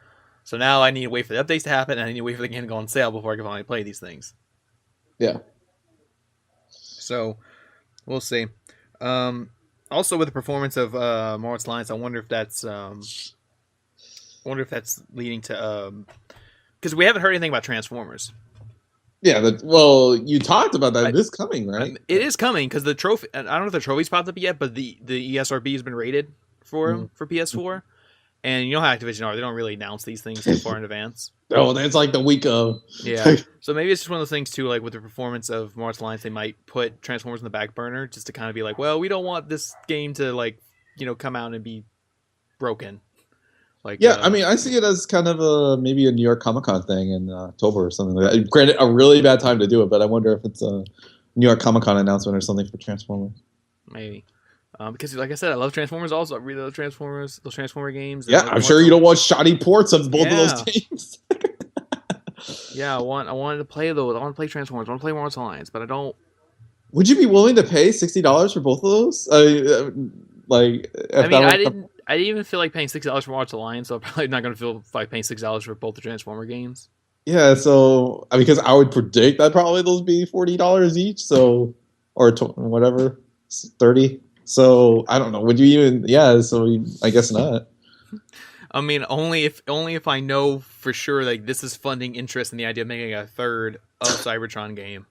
So now I need to wait for the updates to happen, and I need to wait for the game to go on sale before I can finally play these things. Yeah. So we'll see. Also, with the performance of Marvel's Alliance, I wonder if that's leading to because we haven't heard anything about Transformers. Yeah, you talked about that. This coming, right? It is coming because the trophy. I don't know if the trophy's popped up yet, but the ESRB has been rated for PS4. And you know how Activision are; they don't really announce these things so far in advance. Oh, it's like the week of. Yeah, so maybe it's just one of those things too. Like with the performance of Marvel's Alliance, they might put Transformers in the back burner just to kind of be like, well, we don't want this game to come out and be broken. I mean, I see it as kind of maybe a New York Comic Con thing in October or something like that. Granted, a really bad time to do it, but I wonder if it's a New York Comic Con announcement or something for Transformers. Maybe. Because, like I said, I love Transformers also. I really love Transformers, those Transformer games. Yeah, I'm sure you don't want shoddy ports of both of those games. Yeah, I wanted to play those. I want to play Transformers. I want to play Marvel's Alliance, but I don't. Would you be willing to pay $60 for both of those? I didn't even feel like paying $60 for Marvel's Alliance, so I'm probably not going to feel like paying $6 for both the Transformer games. Yeah, so because I would predict that probably those be $40 each, so or whatever, $30. So I don't know. Would you even? Yeah. So I guess not. I mean, only if I know for sure like this is funding interest in the idea of making a third of Cybertron game.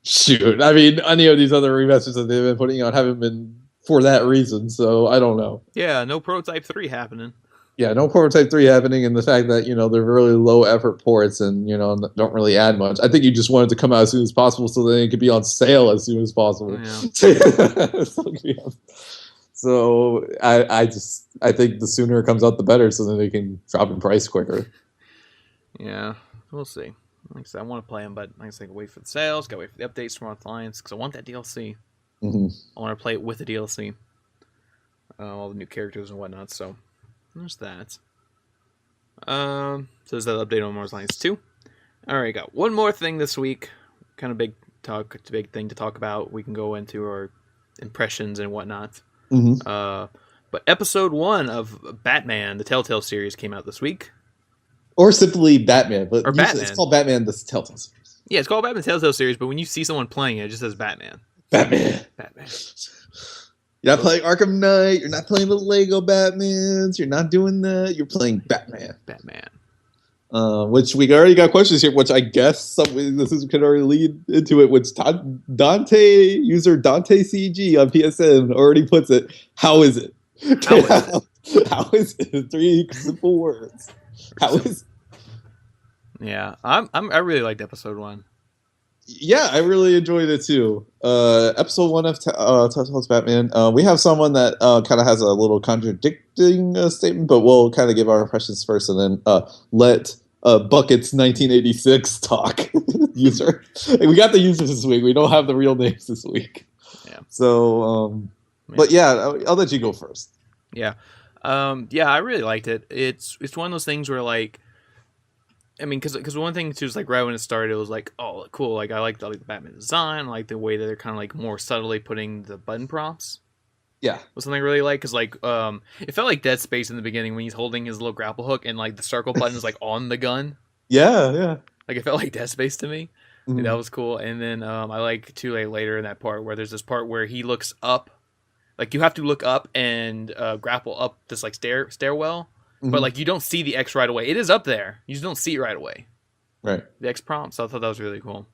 Shoot, I mean, any of these other remasters that they've been putting out haven't been for that reason. So I don't know. Yeah, no Prototype 3 happening. Yeah, no Prototype 3 happening, and the fact that they're really low effort ports and don't really add much. I think you just want it to come out as soon as possible so that it could be on sale as soon as possible. Yeah. So I think the sooner it comes out the better, so that they can drop in price quicker. Yeah, we'll see. Like I said, I want to play them, but like I said, wait for the sales, gotta wait for the updates from Marvel's Alliance because I want that DLC. Mm-hmm. I want to play it with the DLC, all the new characters and whatnot. So. There's that. So there's that update on Marvel's Alliance 2. Alright, got one more thing this week. kind of big thing to talk about. We can go into our impressions and whatnot. Mm-hmm. But episode 1 of Batman, the Telltale series, came out this week. Or simply Batman, but or Batman. It's called Batman, the Telltale series. Yeah, it's called Batman Telltale series, but when you see someone playing it, it just says Batman. Batman. You're not playing Arkham Knight. You're not playing the Lego Batmans. You're not doing that. You're playing Batman. Which we already got questions here, which I guess could already lead into it, which Dante, user Dante CG on PSN already puts it. How is it? How is it? 3 simple words. How is it? Yeah, I really liked episode 1. Yeah, I really enjoyed it too. Episode 1 of Telltale's Batman. We have someone that kind of has a little contradicting statement, but we'll kind of give our impressions first, and then let Buckets 1986 talk. User, we got the users this week. We don't have the real names this week. Yeah. So, but yeah, I'll let you go first. Yeah, I really liked it. It's one of those things where like. I mean, because one thing too is like right when it started, it was like, oh, cool. Like I like the Batman design, I like the way that they're kind of like more subtly putting the button prompts. Yeah, was something I really like because like it felt like Dead Space in the beginning when he's holding his little grapple hook and like the circle button is like on the gun. Yeah. Like it felt like Dead Space to me. Mm-hmm. Like, that was cool. And then I like too later in that part where there's this part where he looks up, like you have to look up and grapple up this like stairwell. Mm-hmm. But like you don't see the X right away. It is up there. You just don't see it right away. Right. The X prompt. So I thought that was really cool.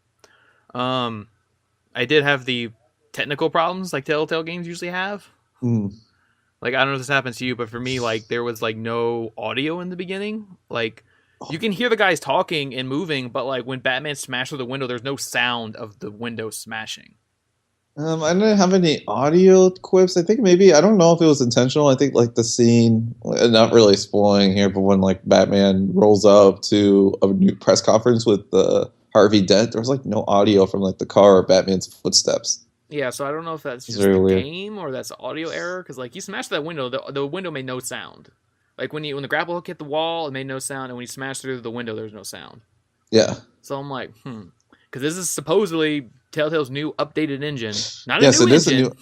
I did have the technical problems like Telltale games usually have. Mm. Like I don't know if this happens to you, but for me, like there was like no audio in the beginning. Like you can hear the guys talking and moving, but like when Batman smashed through the window, there's no sound of the window smashing. I didn't have any audio quips. I think maybe, I don't know if it was intentional. I think like the scene, not really spoiling here, but when like Batman rolls up to a new press conference with Harvey Dent, there was like no audio from like the car or Batman's footsteps. Yeah, so I don't know if that's just the game or that's audio error, because like he smashed that window, the window made no sound. Like when the grapple hook hit the wall, it made no sound, and when he smashed through the window, there was no sound. Yeah. So I'm like, because this is supposedly Telltale's new updated engine. Not yes, a new it is engine.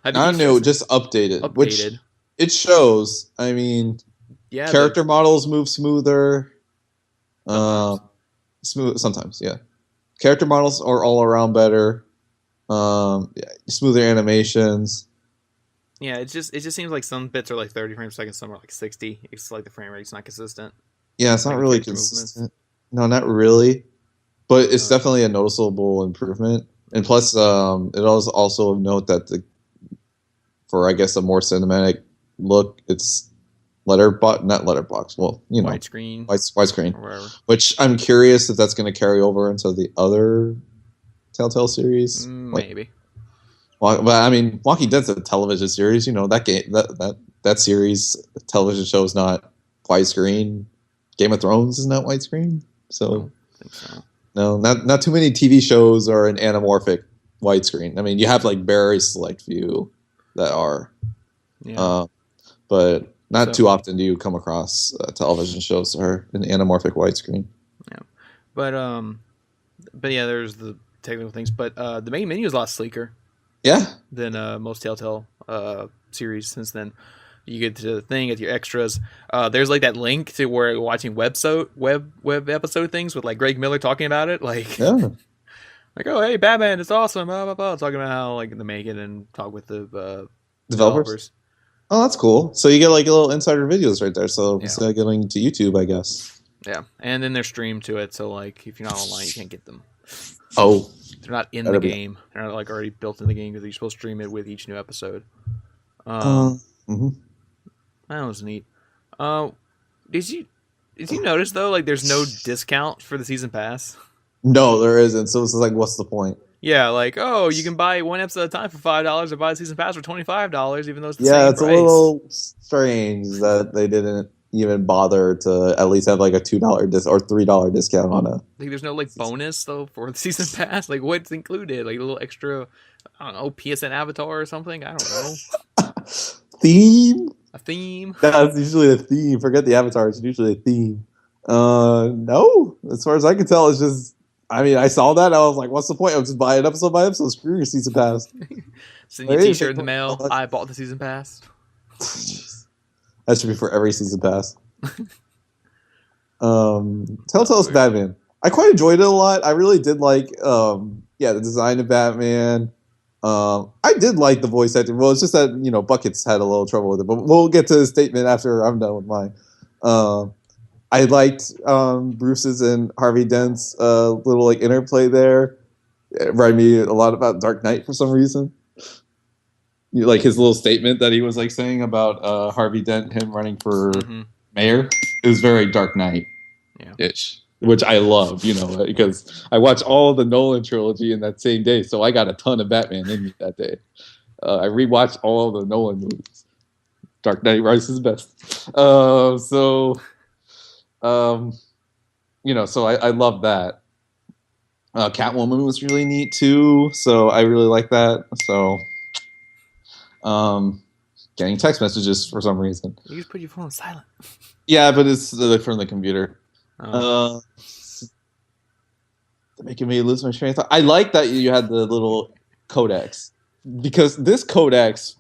Not new, just updated. Which it shows. I mean, yeah, character models move smoother. Sometimes, yeah. Character models are all around better. Smoother animations. Yeah, it just seems like some bits are like 30 frames per second, some are like 60. It's like the frame rate's not consistent. Yeah, it's not really consistent. No, not really. But it's definitely a noticeable improvement. And plus, it was also note that for I guess a more cinematic look, it's not letterbox. Well, you know, widescreen, widescreen. Which I'm curious if that's going to carry over into the other Telltale series. Maybe. But I mean, Walking Dead's a television series. You know that game, that series, television show is not widescreen. Game of Thrones is not widescreen. So. I think so. No, not too many TV shows are an anamorphic widescreen. I mean, you have like very select few that are, but not too often do you come across television shows that are an anamorphic widescreen. Yeah, but yeah, there's the technical things, but the main menu is a lot sleeker. Yeah, than most Telltale series since then. You get to the thing, get your extras. There's like that link to where you're watching web episode things with like Greg Miller talking about it. Like, like, oh, hey, Batman, it's awesome. Blah, blah, blah. Talking about how like to make it and talk with the developers. Oh, that's cool. So you get like little insider videos right there. So instead of going to YouTube, I guess. Yeah, and then they're streamed to it. So like, if you're not online, you can't get them. Oh, they're not in the game. They're not like already built in the game because you're supposed to stream it with each new episode. That was neat. Did you notice though? Like, there's no discount for the season pass. No, there isn't. So it's like, what's the point? Yeah, like, oh, you can buy one episode at a time for $5, or buy the season pass for $25, even though it's the same price. Yeah, it's a little strange that they didn't even bother to at least have like a $2 or $3 discount on a. Like, there's no like bonus though for the season pass. Like, what's included? Like a little extra, I don't know, PSN avatar or something. I don't know. Theme. A theme? That's usually a theme. Forget the avatar. It's usually a theme. No. As far as I can tell, it's just I mean, I saw that. I was like, what's the point? I'm just buying episode by episode. Screw your season pass. Send you a t-shirt in the mail. I bought the season pass. That should be for every season pass. Telltale's Batman. I quite enjoyed it a lot. I really did like, the design of Batman. I did like the voice acting. Well, it's just that, Buckets had a little trouble with it. But we'll get to the statement after I'm done with mine. I liked Bruce's and Harvey Dent's little interplay there. It reminded me a lot about Dark Knight for some reason. Like his little statement that he was saying about Harvey Dent, him running for mayor. It was very Dark Knight-ish, which I love, because I watched all the Nolan trilogy in that same day, so I got a ton of Batman in me that day. I rewatched all the Nolan movies. Dark Knight Rises best. So I love that. Catwoman was really neat too, so I really like that. So, getting text messages for some reason. You just put your phone on silent. Yeah, but it's from the computer. Making me lose my train of thought. I like that you had the little codex, because this codex,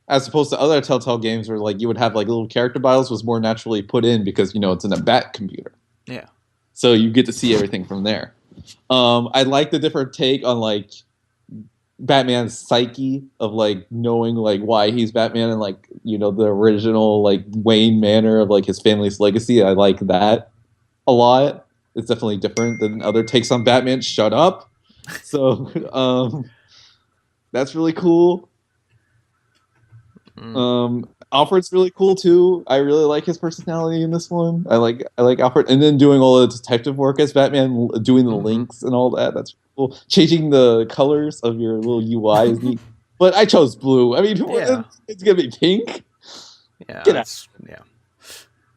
as opposed to other Telltale games where you would have little character bios, was more naturally put in because it's in a bat computer. Yeah. So you get to see everything from there. I like the different take on Batman's psyche of knowing why he's Batman and the original Wayne Manor of his family's legacy. I like that a lot. It's definitely different than other takes on Batman. Shut up. So that's really cool. Alfred's really cool too. I really like his personality in this one. I like Alfred, and then doing all the detective work as Batman, doing the links and all that. That's cool. Changing the colors of your little UI is neat. But I chose blue. I mean, it's gonna be pink. Yeah, yeah.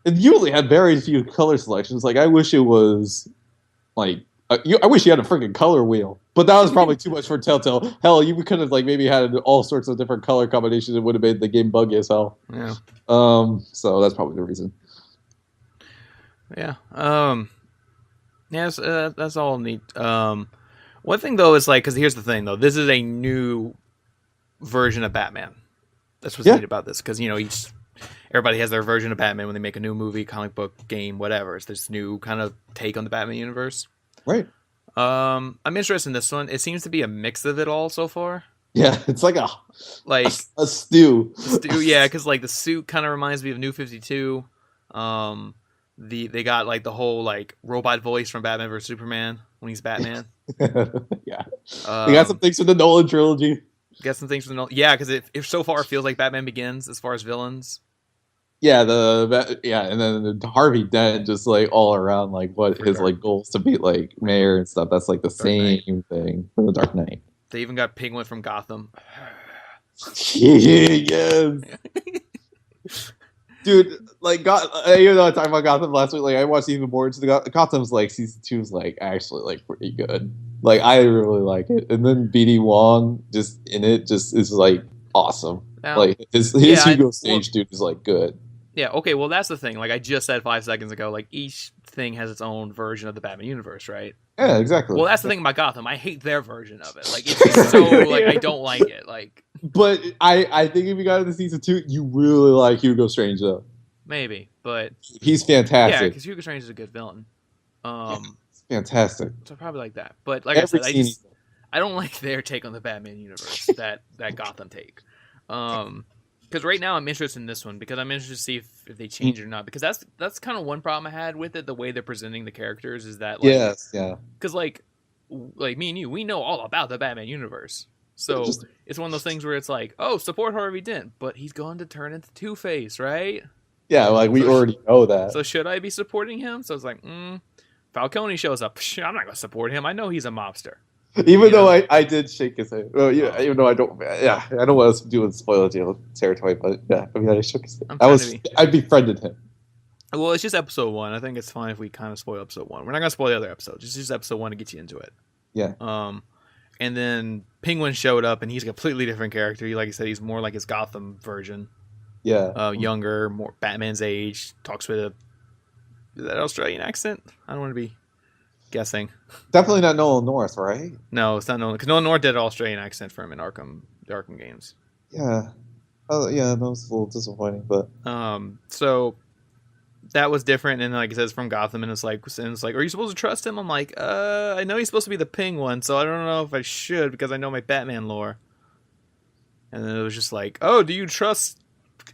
And you only had very few color selections. I wish it was I wish you had a freaking color wheel. But that was probably too much for Telltale. Hell, you could have maybe had all sorts of different color combinations. It would have made the game buggy as hell. Yeah. So that's probably the reason. Yeah. Yes, that's all neat. One thing though is because here's the thing though, this is a new version of Batman. That's what's neat about this, because everybody has their version of Batman when they make a new movie, comic book, game, whatever. It's this new kind of take on the Batman universe. Right. I'm interested in this one. It seems to be a mix of it all so far. Yeah, it's a stew. stew. Yeah, because the suit kind of reminds me of New 52. They got the whole robot voice from Batman vs Superman when he's Batman. Yeah. They got some things from the Nolan trilogy. Got some things from the Nolan. Yeah, because it so far feels like Batman Begins as far as villains. Yeah, and then Harvey Dent just all around what his goals to be mayor and stuff. That's the same thing from the Dark Knight. They even got Penguin from Gotham. Yes. Dude, even though I talked about Gotham last week, I watched even more into the Gotham's season 2 is actually pretty good. I really like it. And then BD Wong just in it just is awesome. Now, his Hugo stage dude is good. Yeah, okay, well that's the thing. I just said 5 seconds ago, each thing has its own version of the Batman universe, right? Yeah, exactly. Well, that's the thing about Gotham. I hate their version of it. It's so I don't like it. But I think if you got into season 2, you really like Hugo Strange though. Maybe, but he's fantastic. Yeah, because Hugo Strange is a good villain. It's fantastic. So I probably like that. But I said, I don't like their take on the Batman universe. that Gotham take. Because right now I'm interested in this one because I'm interested to see if they change it or not. Because that's kind of one problem I had with it. The way they're presenting the characters is that yes, yeah. Because me and you, we know all about the Batman universe. So it's one of those things where it's support Harvey Dent, but he's going to turn into Two-Face, right? Yeah, we already know that. So should I be supporting him? So it's Falcone shows up. I'm not going to support him. I know he's a mobster. Even though I did shake his hand. Well, yeah, even though I don't want to do with spoiler territory, but yeah, I shook his hand. I befriended him. Well, it's just episode 1. I think it's fine if we kind of spoil episode 1. We're not going to spoil the other episodes. It's just episode 1 to get you into it. Yeah. And then Penguin showed up, and he's a completely different character. Like I said, he's more like his Gotham version. Yeah. Younger, more Batman's age. Talks with is that Australian accent? I don't want to be. Guessing. Definitely not Nolan North, right? No, it's not Nolan, because Nolan North did an Australian accent for him in the Arkham games. Yeah. Oh, yeah, that was a little disappointing, but So that was different, and like it says from Gotham, and it's like, are you supposed to trust him? I'm like, I know he's supposed to be the Penguin, so I don't know if I should because I know my Batman lore. And then it was just like, oh, do you trust,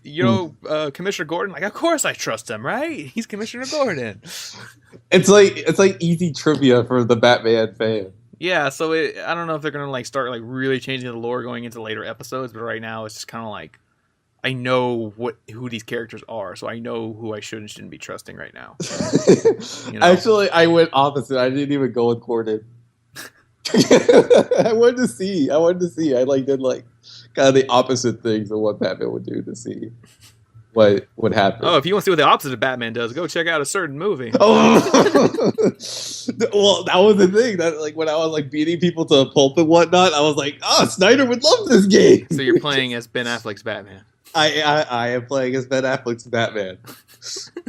Commissioner Gordon? Like, of course I trust him, right? He's Commissioner Gordon. it's like easy trivia for the Batman fan. Yeah, so I don't know if they're gonna like start like really changing the lore going into later episodes, but right now it's just kind of like I know who these characters are, so I know who I should and shouldn't be trusting right now. Actually, I went opposite. I didn't even go with Gordon. I wanted to see. I did like kind of the opposite things of what Batman would do to see what would happen. Oh, if you want to see what the opposite of Batman does, go check out a certain movie. Oh, well, that was the thing. That like when I was like beating people to a pulp and whatnot, I was like, "Oh, Snyder would love this game." So you're playing as Ben Affleck's Batman. I am playing as Ben Affleck's Batman.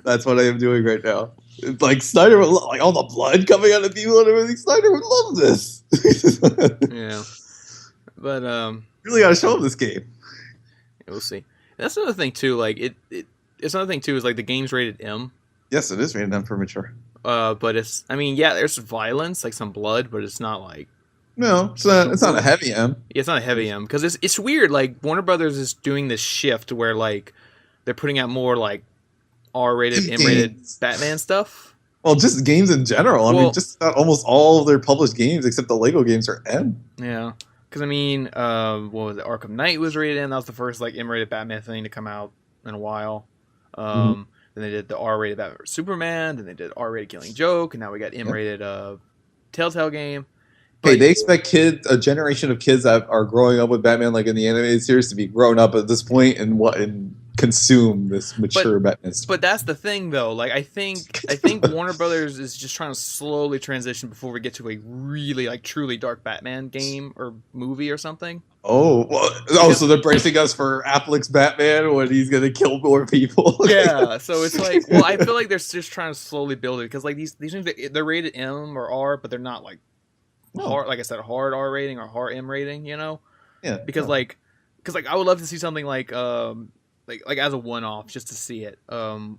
That's what I am doing right now. It's like Snyder would like all the blood coming out of people and everything. Snyder would love this. Yeah, but really gotta show him this game. We'll see. That's another thing too. Like it's another thing too is like the game's rated M. Yes, it is rated M for mature. But it's there's violence, like some blood, but it's not like. No, it's not a heavy M. Yeah, it's not a heavy M because it's weird. Like Warner Brothers is doing this shift where like they're putting out more like R-rated, M-rated Batman stuff. Well, just games in general. I mean, just about almost all of their published games except the Lego games are M. Yeah, because I mean, what was it? Arkham Knight was rated M. That was the first like M-rated Batman thing to come out in a while. Then they did the R-rated Batman vs Superman. Then they did R-rated Killing Joke, and now we got M-rated Telltale game. Hey, they expect a generation of kids that are growing up with Batman, like in the animated series, to be grown up at this point and consume this mature Batman stuff. But that's the thing, though. Like, I think Warner Brothers is just trying to slowly transition before we get to a really, like, truly dark Batman game or movie or something. So they're bracing us for Affleck's Batman when he's gonna kill more people. Yeah, so it's like, I feel like they're just trying to slowly build it because, like, these things they're rated M or R, but they're not like. Hard, like I said, hard R rating or hard M rating, Yeah. Because like I would love to see something like as a one off just to see it.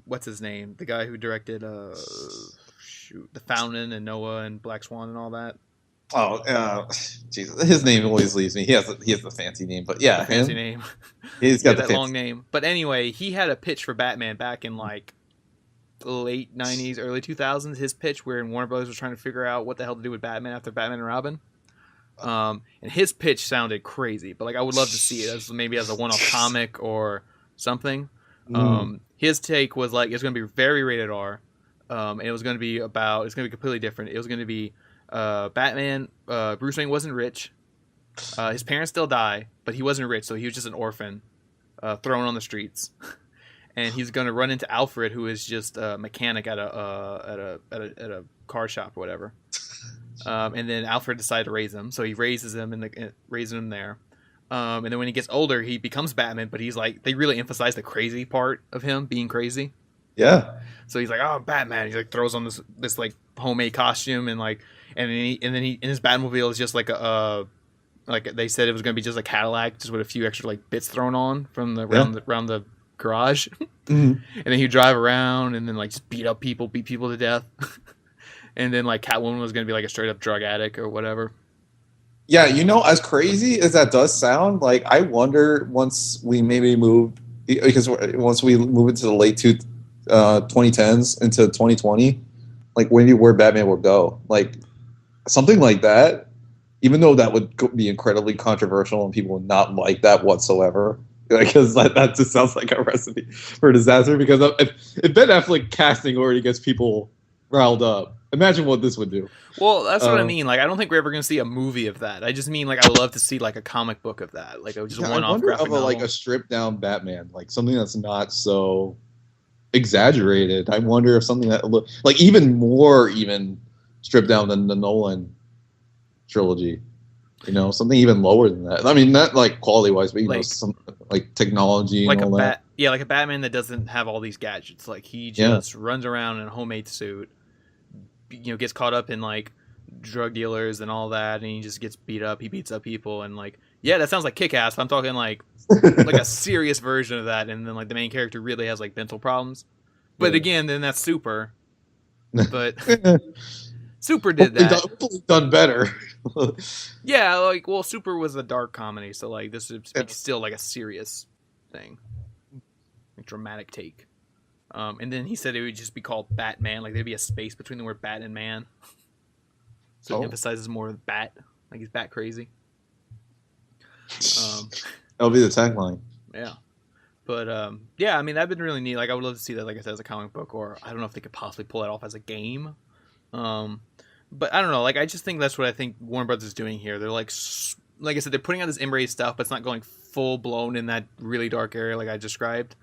What's his name? The guy who directed The Fountain and Noah and Black Swan and all that. Oh, Jesus, his name always leaves me. He has the fancy name, but yeah, fancy name. He's got that long name. But anyway, he had a pitch for Batman back in like the late 90s, early 2000s, his pitch where Warner Brothers was trying to figure out what the hell to do with Batman after Batman and Robin. And his pitch sounded crazy, but like I would love to see it as maybe as a one-off comic or something. His take was like it's going to be very rated R, and it's going to be completely different. It was going to be Batman. Bruce Wayne wasn't rich. His parents still die, but he wasn't rich, so he was just an orphan, thrown on the streets. And he's going to run into Alfred, who is just a mechanic at a car shop or whatever. And then Alfred decided to raise him, so he raises him raising him there. And then when he gets older, he becomes Batman. But he's like, they really emphasize the crazy part of him being crazy. Yeah. So he's like, oh, Batman. He like throws on this like homemade costume and like, and then he in his Batmobile is just like like they said it was going to be just a Cadillac, just with a few extra like bits thrown on from around the garage. And then he'd drive around and then like just beat people to death. And then like Catwoman was gonna be like a straight up drug addict or whatever. Yeah, as crazy as that does sound, like I wonder once we maybe move once we move into the late 2010s into 2020, like where Batman would go, like something like that. Even though that would be incredibly controversial and people would not like that whatsoever. Because that just sounds like a recipe for disaster. Because if Ben Affleck casting already gets people riled up, imagine what this would do. Well, that's what I mean. Like, I don't think we're ever going to see a movie of that. I just mean, like, I would love to see like a comic book of that, like just one-off graphic novel. Like a stripped down Batman, like something that's not so exaggerated. I wonder if something that like even more stripped down than the Nolan trilogy. Something even lower than that. I mean, not like quality-wise, but some like technology and like all that. Like a Batman that doesn't have all these gadgets. Like he just runs around in a homemade suit, gets caught up in like drug dealers and all that, and he just gets beat up. He beats up people, and like, yeah, that sounds like Kick-Ass. I'm talking like a serious version of that, and then like the main character really has like mental problems. But again, then that's Super. But Super did that. Done better. Yeah, like, well, Super was a dark comedy, so like this is still like a serious thing, like dramatic take. And then he said it would just be called Batman, like there'd be a space between the word bat and man. So it emphasizes more of bat, like he's bat crazy. That'll be the tagline. Yeah. But yeah, I mean that'd been really neat. Like I would love to see that, like I said, as a comic book, or I don't know if they could possibly pull that off as a game. But I don't know. Like I just think that's what I think Warner Brothers is doing here. They're like I said, they're putting out this Embrace stuff, but it's not going full blown in that really dark area like I described.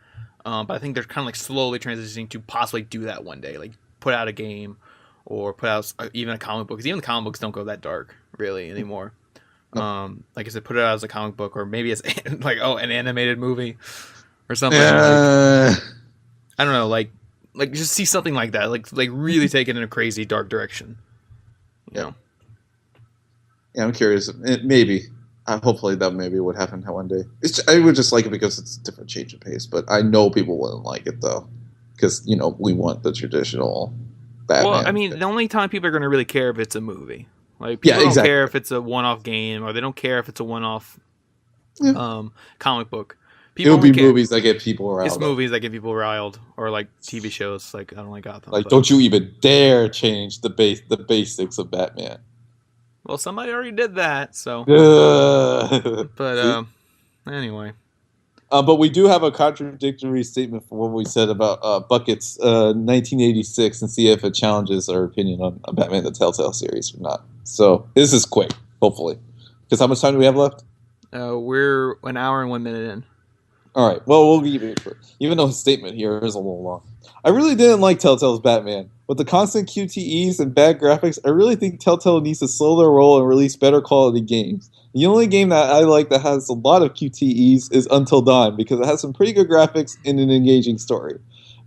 But I think they're kind of like slowly transitioning to possibly do that one day, like put out a game or put out even a comic book. Because even the comic books don't go that dark really anymore. Like I said, put it out as a comic book, or maybe it's like an animated movie or something. Like, I don't know, like just see something like that, like really take it in a crazy dark direction. You know? Yeah, I'm curious. Maybe. Hopefully that maybe would happen one day. I would just like it because it's a different change of pace, but I know people wouldn't like it though, because we want the traditional Batman. Well, I mean, the only time people are going to really care if it's a movie. Like people don't care if it's a one-off game, or they don't care if it's a one-off comic book. People it would be movies that get people riled. It's movies that get people riled, or like TV shows. Like I don't like Gotham. Like, don't you even dare change the basics of Batman. Well, somebody already did that, so. But anyway. But we do have a contradictory statement for what we said about Bucket's 1986, and see if it challenges our opinion on Batman the Telltale series or not. So this is quick, hopefully. Because how much time do we have left? We're an hour and 1 minute in. All right. Well, we'll leave it for, even though his statement here is a little long. I really didn't like Telltale's Batman. With the constant QTEs and bad graphics, I really think Telltale needs to slow their roll and release better quality games. The only game that I like that has a lot of QTEs is Until Dawn, because it has some pretty good graphics and an engaging story.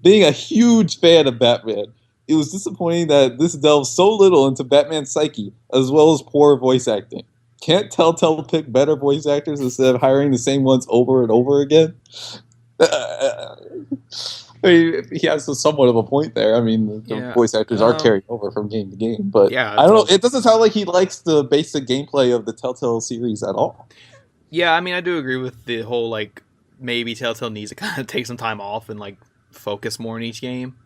Being a huge fan of Batman, it was disappointing that this delves so little into Batman's psyche, as well as poor voice acting. Can't Telltale pick better voice actors instead of hiring the same ones over and over again? I mean, he has somewhat of a point there. I mean, the voice actors are carried over from game to game, but I don't know. It doesn't sound like he likes the basic gameplay of the Telltale series at all. Yeah, I mean, I do agree with the whole, like, maybe Telltale needs to kind of take some time off and, like, focus more in each game.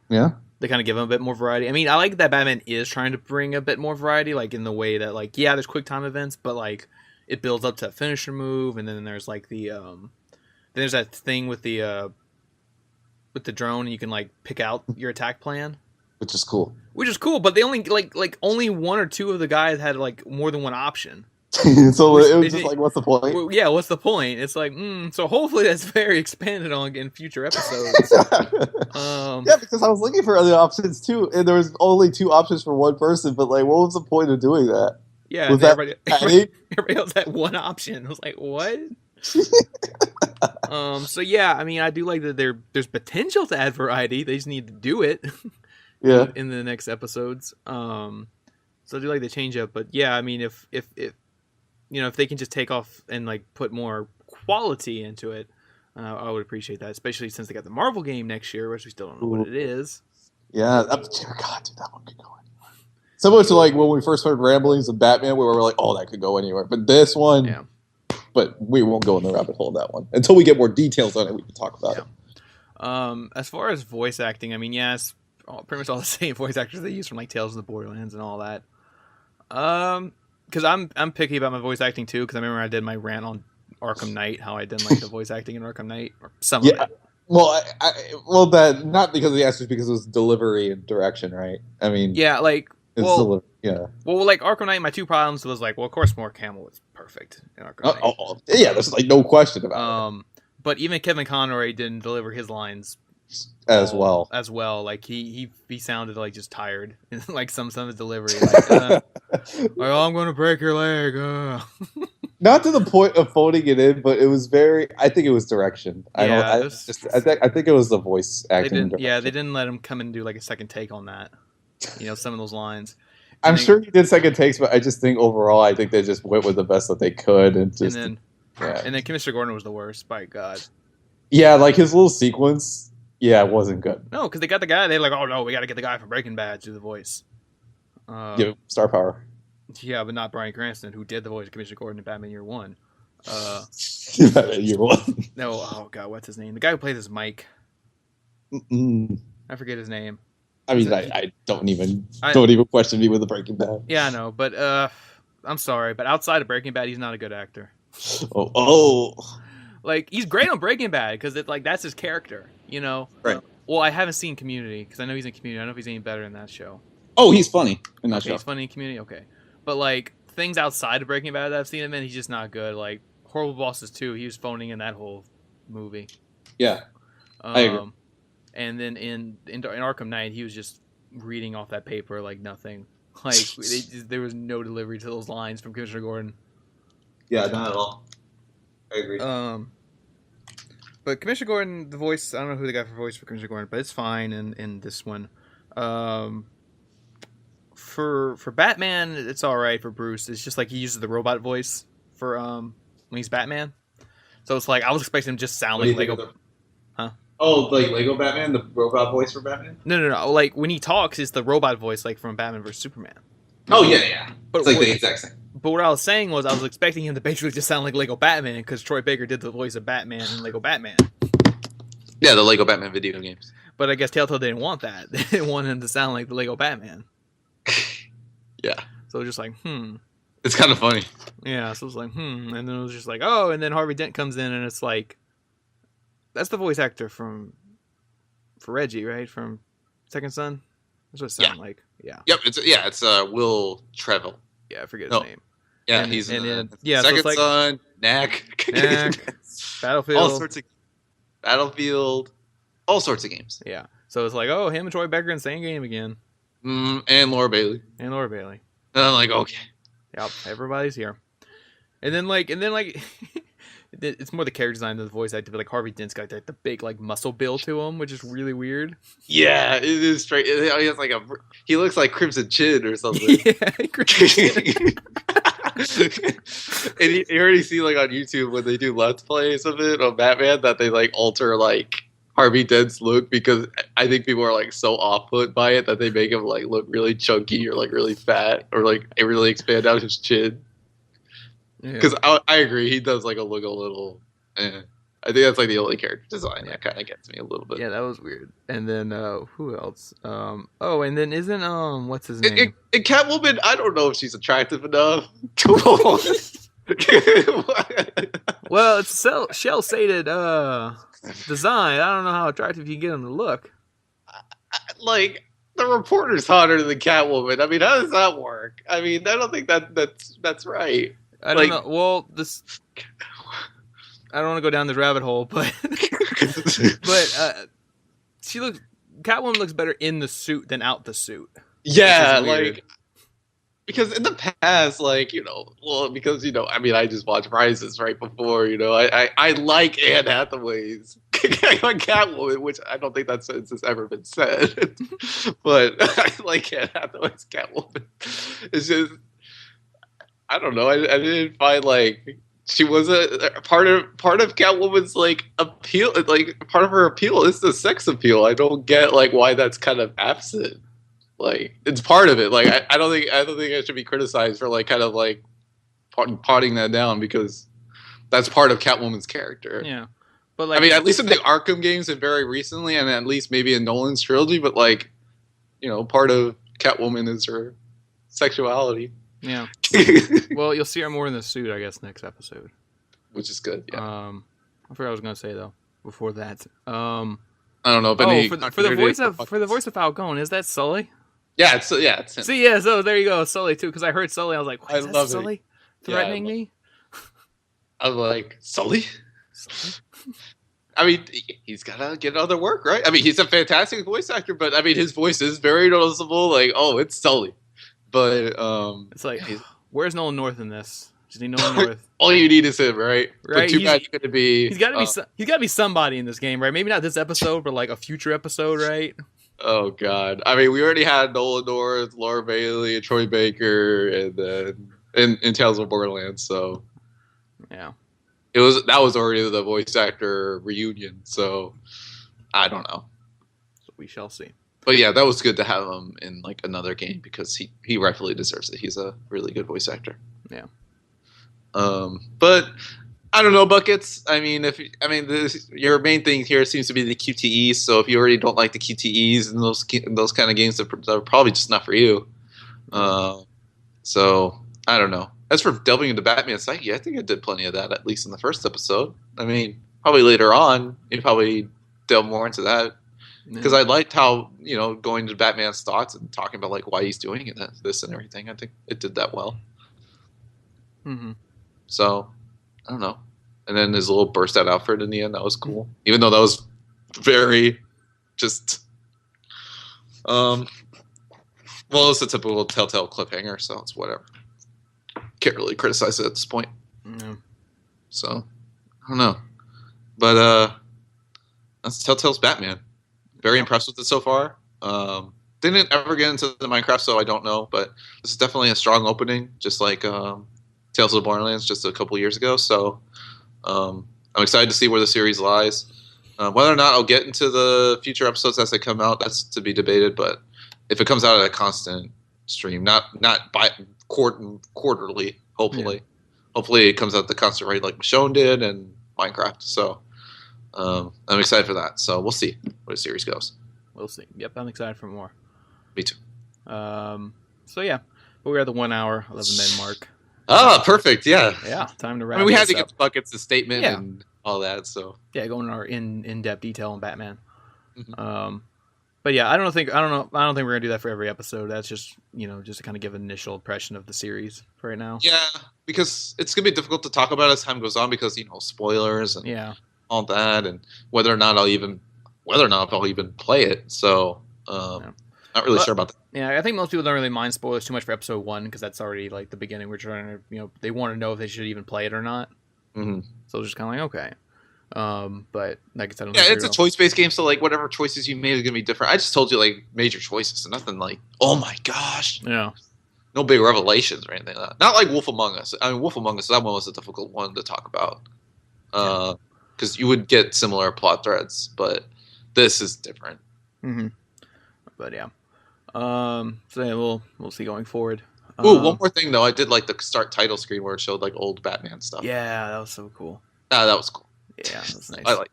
Yeah. They kind of give him a bit more variety. I mean, I like that Batman is trying to bring a bit more variety, like, in the way that, like, yeah, there's quick time events, but, like, it builds up to a finisher move, and then there's, like, there's that thing with the drone, and you can like pick out your attack plan, which is cool. But they only like only one or two of the guys had like more than one option. So it was just like, what's the point? Well, yeah, what's the point? It's like, so hopefully that's very expanded on in future episodes. Yeah, because I was looking for other options too, and there was only two options for one person. But like, what was the point of doing that? Yeah, was everybody else had one option. I was like, what? So yeah, I mean, I do like that there's potential to add variety. They just need to do it. Yeah. in the next episodes. So I do like the change up, but yeah, I mean, if if they can just take off and like put more quality into it, I would appreciate that, especially since they got the Marvel game next year, which we still don't know what it is. Yeah, God, dude, that one could go anywhere. Similar to like when we first heard ramblings of Batman, we were like, oh, that could go anywhere. But this one, yeah. But we won't go in the rabbit hole of that one. Until we get more details on it, we can talk about it. As far as voice acting, I mean, yes, pretty much all the same voice actors they use from like Tales of the Borderlands and all that. Because I'm picky about my voice acting too, because I remember I did my rant on Arkham Knight, how I didn't like the voice acting in Arkham Knight, or some of it. Well, that not because of the actors, because it was delivery and direction, right? I mean, yeah, like, well, like Arkham Knight, my two problems was like, well, of course, Mark Hamill was perfect in Arkham Knight. Yeah, there's like no question about it. But even Kevin Conroy didn't deliver his lines as well. Like he sounded like just tired, like some of his delivery, like, I'm going to break your leg. Not to the point of phoning it in, but it was very. I think it was direction. I think it was the voice acting. They didn't let him come and do like a second take on that. some of those lines. I'm sure he did second takes, but I just think overall, I think they just went with the best that they could, and then Commissioner Gordon was the worst. By God. Yeah, like his little sequence. Yeah, it wasn't good. No, because they got the guy. They're like, oh no, we got to get the guy from Breaking Bad to do the voice. Give star power. Yeah, but not Bryan Cranston, who did the voice of Commissioner Gordon in Batman Year One. Batman Year One. No, oh god, what's his name? The guy who plays as Mike. I forget his name. I mean, I don't even question me with the Breaking Bad. Yeah, I know, but I'm sorry, but outside of Breaking Bad, he's not a good actor. Oh. Like, he's great on Breaking Bad because that's his character, Right. Well, I haven't seen Community because I know he's in Community. I don't know if he's any better in that show. Oh, he's funny in that show. He's funny in Community. Okay, but like things outside of Breaking Bad that I've seen him in, he's just not good. Like Horrible Bosses 2, he was phoning in that whole movie. Yeah, I agree. And then in Arkham Knight, he was just reading off that paper like nothing. Like there was no delivery to those lines from Commissioner Gordon. Yeah, not at all. I agree. But Commissioner Gordon, the voice, I don't know who they got for voice for Commissioner Gordon, but it's fine in this one. For Batman, it's all right. For Bruce, it's just like he uses the robot voice for when he's Batman. So it's like I was expecting him to just sound like Lego. Huh? Oh, like Lego Batman, the robot voice for Batman? No. Like when he talks, it's the robot voice, like from Batman vs Superman. Oh yeah. But it's like the exact same. But what I was saying was I was expecting him to basically just sound like Lego Batman because Troy Baker did the voice of Batman in Lego Batman. Yeah, the Lego Batman video games. But I guess Telltale didn't want that. They didn't want him to sound like the Lego Batman. Yeah. So it was just like, It's kind of funny. Yeah, so it was like, And then it was just like, oh, and then Harvey Dent comes in and it's like, that's the voice actor for Reggie, right? From Second Son? That's what it sounded like. Yeah. Yep, it's Will Treville. Yeah, I forget his name. Yeah, he's in Second so Son, Knack, Battlefield. Battlefield, all sorts of games. Yeah. So it's like, oh, him and Troy Becker in the same game again. And Laura Bailey. And I'm like, okay. Yep, everybody's here. And then it's more the character design than the voice actor. But like Harvey Dent's got the big like muscle build to him, which is really weird. Yeah, it is straight. He has like he looks like Crimson Chin or something. Yeah, Crimson Chin. And you already see like on YouTube when they do Let's Plays of it on Batman that they like alter like Harvey Dent's look because I think people are like so off-put by it that they make him like look really chunky or like really fat or like really expand out his chin. Because I agree, he does like look a little. I think that's like the only character design that kind of gets me a little bit. Yeah, that was weird. And then who else? And then isn't what's his name? And Catwoman, I don't know if she's attractive enough. Well, it's a shell-shaded design. I don't know how attractive you get him to look. Like the reporter's hotter than Catwoman. I mean, how does that work? I mean, I don't think that's right. I don't know. Well, I don't want to go down this rabbit hole, but Catwoman looks better in the suit than out the suit. Yeah, like because in the past, like because I mean, I just watched Rises right before. I like Anne Hathaway's Catwoman, which I don't think that sentence has ever been said, but I like Anne Hathaway's Catwoman. It's just I don't know. I didn't find like. She was a part of Catwoman's like appeal, like part of her appeal is the sex appeal. I don't get like why that's kind of absent. Like it's part of it. Like I don't think I should be criticized for like kind of like potting that down because that's part of Catwoman's character. Yeah, but like I mean, at least in the Arkham games and very recently, and at least maybe in Nolan's trilogy. But like part of Catwoman is her sexuality. Yeah. Well, you'll see her more in the suit, I guess, next episode. Which is good. Yeah. I forgot what I was gonna say though. Before that, I don't know. But for the voice of Falcone, is that Sully? Yeah, it's him. See, yeah. So there you go, Sully too. Because I heard Sully, I was like, "What is that Sully threatening me?" I was like, Sully. I mean, he's gotta get other work, right? I mean, he's a fantastic voice actor, but I mean, his voice is very noticeable. Like, oh, it's Sully. But it's like, where's Nolan North in this? Just need Nolan North. All you need is him, right? Right. But too bad he's gonna be. He's got to be somebody in this game, right? Maybe not this episode, but like a future episode, right? Oh God! I mean, we already had Nolan North, Laura Bailey, and Troy Baker, and then in Tales of Borderlands. So Yeah. that was already the voice actor reunion. So I don't know. So we shall see. But yeah, that was good to have him in like another game because he rightfully deserves it. He's a really good voice actor. Yeah. But I don't know, buckets. I mean, your main thing here seems to be the QTEs. So if you already don't like the QTEs and those kind of games, they're probably just not for you. So I don't know. As for delving into Batman psyche, I think I did plenty of that at least in the first episode. I mean, probably later on, you probably delve more into that because I liked how going to Batman's thoughts and talking about like why he's doing it, this and everything. I think it did that well. Mm-hmm. So I don't know. And then his little burst out outfit in the end, that was cool. Even though that was very just well, it's a typical Telltale cliffhanger, so it's whatever. Can't really criticize it at this point. No. So I don't know. But that's Telltale's Batman. Very impressed with it so far. Didn't ever get into the Minecraft, so I don't know, but this is definitely a strong opening, just like Tales of the Borderlands just a couple years ago. So I'm excited to see where the series lies. Whether or not I'll get into the future episodes as they come out, that's to be debated. But if it comes out at a constant stream, not by quarterly, hopefully it comes out at the constant rate like Michonne did and Minecraft. So I'm excited for that. So we'll see where the series goes. We'll see. Yep, I'm excited for more. Me too. So yeah, but we're at the 1 hour 11-minute mark. Ah, perfect. Yeah. Yeah, time to wrap. I mean, we had to up. get the buckets, the statement, and all that. So yeah, going in our in-depth detail on Batman. Mm-hmm. But yeah, I don't think we're gonna do that for every episode. That's just just to kind of give an initial impression of the series for right now. Yeah, because it's gonna be difficult to talk about as time goes on because spoilers and all that, and whether or not I'll even play it. So not really sure about that. Yeah, I think most people don't really mind spoilers too much for episode 1 because that's already like the beginning. We're trying to they want to know if they should even play it or not. Mm-hmm. So it's just kind of like okay. But like I said, it's a choice-based game, so like whatever choices you made is gonna be different. I just told you like major choices, so nothing like oh my gosh, no big revelations or anything like that. Not like Wolf Among Us. I mean, Wolf Among Us, that one was a difficult one to talk about because you would get similar plot threads, but this is different. Mm-hmm. But yeah, so yeah, we'll see going forward. Ooh, one more thing though, I did like the start title screen where it showed like old Batman stuff. Yeah, that was so cool. That was cool. Yeah, that's nice. I like.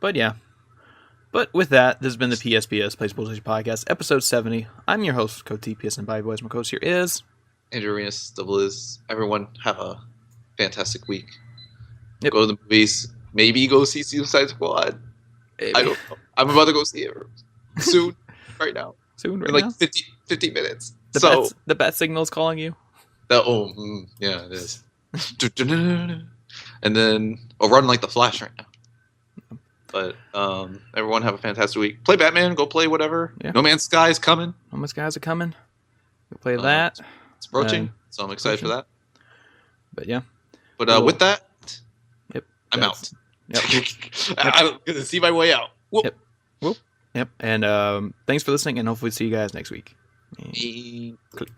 But yeah. But with that, this has been the PSBS Plays PlayStation Podcast, episode 70. I'm your host, Code TPS and Bye Boys. My host here is Andrew Arenas, double is. Everyone have a fantastic week. Yep. Go to the movies. Maybe go see Suicide Squad. Maybe. I don't know. I'm about to go see it soon. Right now. Soon, right in like now? 50 minutes. The bat signal is calling you? Yeah, it is. And then I'll run like the Flash right now. But everyone have a fantastic week. Play Batman. Go play whatever. Yeah. No Man's Sky is coming. No Man's Sky is coming. Go play that. It's approaching, so I'm excited for that. But yeah. But cool. With that, I'm out. Yep. I'm going to see my way out. Whoop. Yep. Whoop. Yep. And thanks for listening, and hopefully see you guys next week. Click.